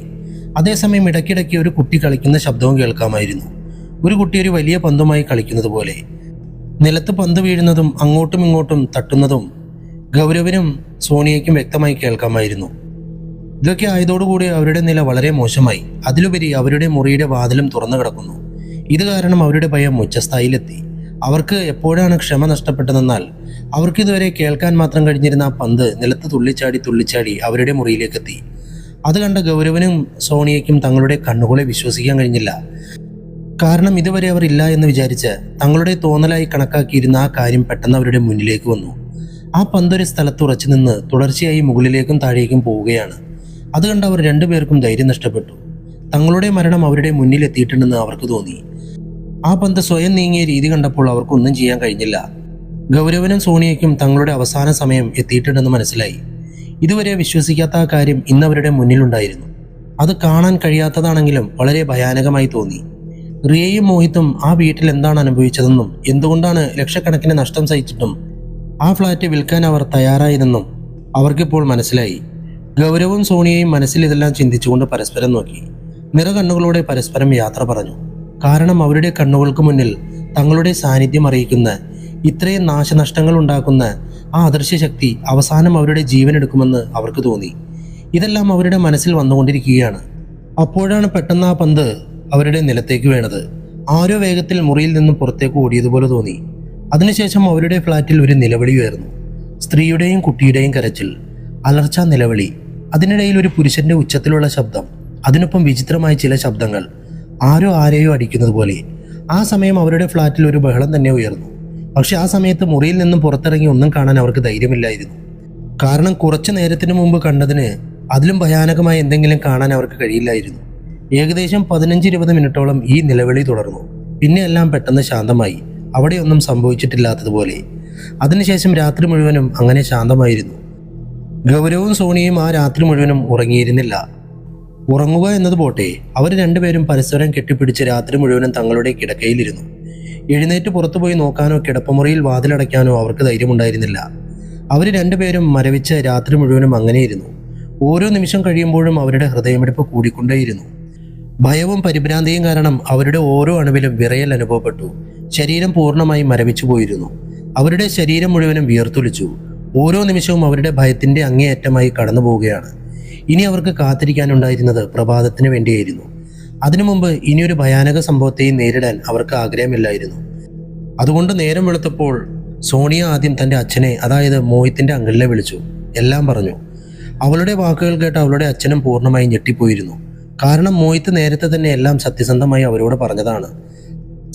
അതേസമയം ഇടയ്ക്കിടയ്ക്ക് ഒരു കുട്ടി കളിക്കുന്ന ശബ്ദവും കേൾക്കാമായിരുന്നു. ഒരു കുട്ടി ഒരു വലിയ പന്തുമായി കളിക്കുന്നത് പോലെ. നിലത്ത് പന്ത് വീഴുന്നതും അങ്ങോട്ടും ഇങ്ങോട്ടും തട്ടുന്നതും ഗൗരവനും സോണിയയ്ക്കും വ്യക്തമായി കേൾക്കാമായിരുന്നു. ഇതൊക്കെ ആയതോടുകൂടി അവരുടെ നില വളരെ മോശമായി. അതിലുപരി അവരുടെ മുറിയുടെ വാതിലും തുറന്നു കിടക്കുന്നു. ഇത് കാരണം അവരുടെ ഭയം ഉച്ചസ്ഥായിലെത്തി. അവർക്ക് എപ്പോഴാണ് ക്ഷമ നഷ്ടപ്പെട്ടതെന്നാൽ അവർക്കിതുവരെ കേൾക്കാൻ മാത്രം കഴിഞ്ഞിരുന്ന ആ പന്ത് നിലത്ത് തുള്ളിച്ചാടി അവരുടെ മുറിയിലേക്കെത്തി. അത് കണ്ട ഗൗരവനും സോണിയയ്ക്കും തങ്ങളുടെ കണ്ണുകളെ വിശ്വസിക്കാൻ കഴിഞ്ഞില്ല. കാരണം ഇതുവരെ അവർ ഇല്ല എന്ന് വിചാരിച്ച് തങ്ങളുടെ തോന്നലായി കണക്കാക്കിയിരുന്ന ആ കാര്യം പെട്ടെന്ന് അവരുടെ മുന്നിലേക്ക് വന്നു. ആ പന്തൊരു സ്ഥലത്ത് ഉറച്ചു നിന്ന് തുടർച്ചയായി മുകളിലേക്കും താഴേക്കും പോവുകയാണ്. അത് കണ്ട് അവർ രണ്ടുപേർക്കും ധൈര്യം നഷ്ടപ്പെട്ടു. തങ്ങളുടെ മരണം അവരുടെ മുന്നിൽ എത്തിയിട്ടുണ്ടെന്ന് അവർക്ക് തോന്നി. ആ പന്ത് സ്വയം നീങ്ങിയ രീതി കണ്ടപ്പോൾ അവർക്കൊന്നും ചെയ്യാൻ കഴിഞ്ഞില്ല. ഗൗരവനും സോണിയയ്ക്കും തങ്ങളുടെ അവസാന സമയം എത്തിയിട്ടുണ്ടെന്ന് മനസ്സിലായി. ഇതുവരെ വിശ്വസിക്കാത്ത ആ കാര്യം ഇന്നവരുടെ മുന്നിലുണ്ടായിരുന്നു. അത് കാണാൻ കഴിയാത്തതാണെങ്കിലും വളരെ ഭയാനകമായി തോന്നി. റിയയും മോഹിത്തും ആ വീട്ടിൽ എന്താണ് അനുഭവിച്ചതെന്നും എന്തുകൊണ്ടാണ് ലക്ഷക്കണക്കിന് നഷ്ടം സഹിച്ചിട്ടും ആ ഫ്ലാറ്റ് വിൽക്കാൻ അവർ തയ്യാറായതെന്നും അവർക്കിപ്പോൾ മനസ്സിലായി. ഗൗരവും സോണിയയും മനസ്സിൽ ഇതെല്ലാം ചിന്തിച്ചുകൊണ്ട് പരസ്പരം നോക്കി. നിറകണ്ണുകളോടെ പരസ്പരം യാത്ര പറഞ്ഞു. കാരണം അവരുടെ കണ്ണുകൾക്ക് മുന്നിൽ തങ്ങളുടെ സാന്നിധ്യം അറിയിക്കുന്ന, ഇത്രയും നാശനഷ്ടങ്ങൾ ഉണ്ടാക്കുന്ന ആ അദൃശ്യ ശക്തി അവസാനം അവരുടെ ജീവൻ എടുക്കുമെന്ന് അവർക്ക് തോന്നി. ഇതെല്ലാം അവരുടെ മനസ്സിൽ വന്നുകൊണ്ടിരിക്കുകയാണ്. അപ്പോഴാണ് പെട്ടെന്ന് ആ പന്ത് അവരുടെ നിലത്തേക്ക് വീണത്. ആരോ വേഗത്തിൽ മുറിയിൽ നിന്നും പുറത്തേക്ക് ഓടിയതുപോലെ തോന്നി. അതിനുശേഷം അവരുടെ ഫ്ലാറ്റിൽ ഒരു നിലവിളി ഉയർന്നു. സ്ത്രീയുടെയും കുട്ടിയുടെയും കരച്ചിൽ, അലർച്ചാ നിലവിളി. അതിനിടയിൽ ഒരു പുരുഷന്റെ ഉച്ചത്തിലുള്ള ശബ്ദം, അതിനൊപ്പം വിചിത്രമായ ചില ശബ്ദങ്ങൾ, ആരോ ആരെയോ അടിക്കുന്നത് പോലെ. ആ സമയം അവരുടെ ഫ്ലാറ്റിൽ ഒരു ബഹളം തന്നെ ഉയർന്നു. പക്ഷെ ആ സമയത്ത് മുറിയിൽ നിന്നും പുറത്തിറങ്ങി ഒന്നും കാണാൻ അവർക്ക് ധൈര്യമില്ലായിരുന്നു. കാരണം കുറച്ചു നേരത്തിന് മുമ്പ് കണ്ടതിന് അതിലും ഭയാനകമായ എന്തെങ്കിലും കാണാൻ അവർക്ക് കഴിയില്ലായിരുന്നു. ഏകദേശം 15-20 മിനിറ്റോളം ഈ നിലവിളി തുടർന്നു. പിന്നെ എല്ലാം പെട്ടെന്ന് ശാന്തമായി, അവിടെയൊന്നും സംഭവിച്ചിട്ടില്ലാത്തതുപോലെ. അതിനുശേഷം രാത്രി മുഴുവനും അങ്ങനെ ശാന്തമായിരുന്നു. ഗൗരവും സോണിയയും ആ രാത്രി മുഴുവനും ഉറങ്ങിയിരുന്നില്ല. ഉറങ്ങുക എന്നത് പോട്ടെ, അവർ രണ്ടുപേരും പരസ്പരം കെട്ടിപ്പിടിച്ച് രാത്രി മുഴുവനും തങ്ങളുടെ കിടക്കയിലിരുന്നു. എഴുന്നേറ്റ് പുറത്തുപോയി നോക്കാനോ കിടപ്പമുറിയിൽ വാതിലടയ്ക്കാനോ അവർക്ക് ധൈര്യമുണ്ടായിരുന്നില്ല. അവർ രണ്ടുപേരും മരവിച്ച് രാത്രി മുഴുവനും അങ്ങനെയിരുന്നു. ഓരോ നിമിഷം കഴിയുമ്പോഴും അവരുടെ ഹൃദയമിടിപ്പ് കൂടിക്കൊണ്ടേയിരുന്നു. ഭയവും പരിഭ്രാന്തിയും കാരണം അവരുടെ ഓരോ അണുവിലും വിറയൽ അനുഭവപ്പെട്ടു. ശരീരം പൂർണ്ണമായി മരവിച്ചു പോയിരുന്നു. അവരുടെ ശരീരം മുഴുവനും വിയർത്തൊലിച്ചു. ഓരോ നിമിഷവും അവരുടെ ഭയത്തിന്റെ അങ്ങേയറ്റമായി കടന്നു പോവുകയാണ്. ഇനി അവർക്ക് കാത്തിരിക്കാനുണ്ടായിരുന്നത് പ്രഭാതത്തിന് വേണ്ടിയായിരുന്നു. അതിനു മുമ്പ് ഇനിയൊരു ഭയാനക സംഭവത്തെയും നേരിടാൻ അവർക്ക് ആഗ്രഹമില്ലായിരുന്നു. അതുകൊണ്ട് നേരം വെളുത്തപ്പോൾ സോണിയ ആദ്യം തൻ്റെ അച്ഛനെ, അതായത് മോഹിത്തിന്റെ അങ്കിളിനെ വിളിച്ചു. എല്ലാം പറഞ്ഞു. അവളുടെ വാക്കുകൾ കേട്ട് അവളുടെ അച്ഛനും പൂർണ്ണമായി ഞെട്ടിപ്പോയിരുന്നു. കാരണം മോഹിത്ത് നേരത്തെ തന്നെ എല്ലാം സത്യസന്ധമായി അവരോട് പറഞ്ഞതാണ്.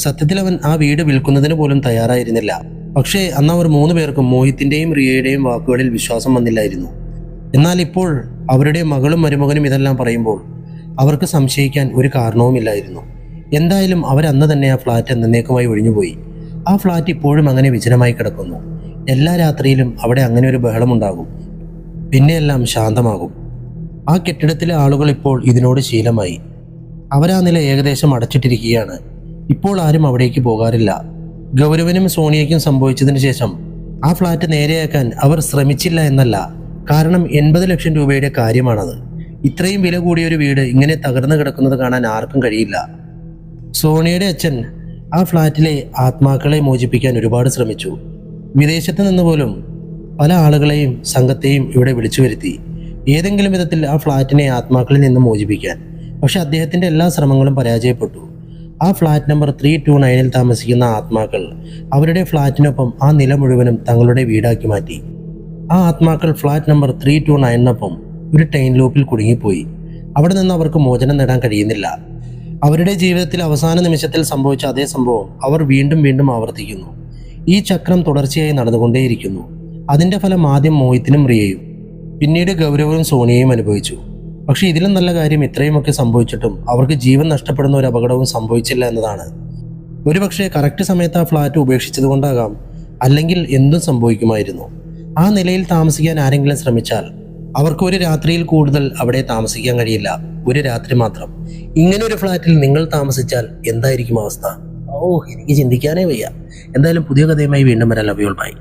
സത്യത്തിൽ അവൻ ആ വീട് വിൽക്കുന്നതിന് പോലും തയ്യാറായിരുന്നില്ല. പക്ഷേ അന്ന് അവർ 3 പേർക്കും മോഹിത്തിന്റെയും റിയയുടെയും വാക്കുകളിൽ വിശ്വാസം വന്നില്ലായിരുന്നു. എന്നാൽ ഇപ്പോൾ അവരുടെ മകളും മരുമകനും ഇതെല്ലാം പറയുമ്പോൾ അവർക്ക് സംശയിക്കാൻ ഒരു കാരണവുമില്ലായിരുന്നു. എന്തായാലും അവരന്ന് തന്നെ ആ ഫ്ലാറ്റ് എന്നേക്കുമായി ഒഴിഞ്ഞുപോയി. ആ ഫ്ലാറ്റ് ഇപ്പോഴും അങ്ങനെ വിജനമായി കിടക്കുന്നു. എല്ലാ രാത്രിയിലും അവിടെ അങ്ങനെ ഒരു ബഹളമുണ്ടാകും. പിന്നെ എല്ലാം ശാന്തമാകും. ആ കെട്ടിടത്തിലെ ആളുകൾ ഇപ്പോൾ ഇതിനോട് ശീലമായി. അവരാ നില ഏകദേശം അടച്ചിട്ടിരിക്കുകയാണ്. ഇപ്പോൾ ആരും അവിടേക്ക് പോകാറില്ല. ഗൗരവനും സോണിയയ്ക്കും സംഭവിച്ചതിന് ശേഷം ആ ഫ്ലാറ്റ് നേരെയാക്കാൻ അവർ ശ്രമിച്ചില്ല എന്നല്ല, കാരണം 80 ലക്ഷം രൂപയുടെ കാര്യമാണത്. ഇത്രയും വില കൂടിയ ഒരു വീട് ഇങ്ങനെ തകർന്നു കിടക്കുന്നത് കാണാൻ ആർക്കും കഴിയില്ല. സോണിയയുടെ അച്ഛൻ ആ ഫ്ലാറ്റിലെ ആത്മാക്കളെ മോചിപ്പിക്കാൻ ഒരുപാട് ശ്രമിച്ചു. വിദേശത്ത് നിന്ന് പോലും പല ആളുകളെയും സംഘത്തെയും ഇവിടെ വിളിച്ചു വരുത്തി, ഏതെങ്കിലും വിധത്തിൽ ആ ഫ്ലാറ്റിനെ ആത്മാക്കളിൽ നിന്ന് മോചിപ്പിക്കാൻ. പക്ഷെ അദ്ദേഹത്തിന്റെ എല്ലാ ശ്രമങ്ങളും പരാജയപ്പെട്ടു. ആ ഫ്ലാറ്റ് നമ്പർ 329 താമസിക്കുന്ന ആത്മാക്കൾ അവരുടെ ഫ്ലാറ്റിനൊപ്പം ആ നില മുഴുവനും തങ്ങളുടെ വീടാക്കി മാറ്റി. ആ ആത്മാക്കൾ ഫ്ലാറ്റ് നമ്പർ 329നൊപ്പം ഒരു ടൈം ലൂപ്പിൽ കുടുങ്ങിപ്പോയി. അവിടെ നിന്ന് അവർക്ക് മോചനം നേടാൻ കഴിയുന്നില്ല. അവരുടെ ജീവിതത്തിൽ അവസാന നിമിഷത്തിൽ സംഭവിച്ച അതേ സംഭവം അവർ വീണ്ടും വീണ്ടും ആവർത്തിക്കുന്നു. ഈ ചക്രം തുടർച്ചയായി നടന്നുകൊണ്ടേയിരിക്കുന്നു. അതിൻ്റെ ഫലം ആദ്യം മോഹിത്തിനും റിയയും പിന്നീട് ഗൗരവവും സോണിയയും അനുഭവിച്ചു. പക്ഷെ ഇതിലും നല്ല കാര്യം ഇത്രയുമൊക്കെ സംഭവിച്ചിട്ടും അവർക്ക് ജീവൻ നഷ്ടപ്പെടുന്ന ഒരു അപകടവും സംഭവിച്ചില്ല എന്നതാണ്. ഒരുപക്ഷെ കറക്റ്റ് സമയത്ത് ആ ഫ്ലാറ്റ് ഉപേക്ഷിച്ചതുകൊണ്ടാകാം, അല്ലെങ്കിൽ എന്തും സംഭവിക്കുമായിരുന്നു. ആ നിലയിൽ താമസിക്കാൻ ആരെങ്കിലും ശ്രമിച്ചാൽ അവർക്ക് ഒരു രാത്രിയിൽ കൂടുതൽ അവിടെ താമസിക്കാൻ കഴിയില്ല. ഒരു രാത്രി മാത്രം. ഇങ്ങനെ ഒരു ഫ്ലാറ്റിൽ നിങ്ങൾ താമസിച്ചാൽ എന്തായിരിക്കും അവസ്ഥ? എനിക്ക് ചിന്തിക്കാനേ വയ്യ. എന്തായാലും പുതിയ കഥയുമായി വീണ്ടും വരാം. Love you all. ബൈ.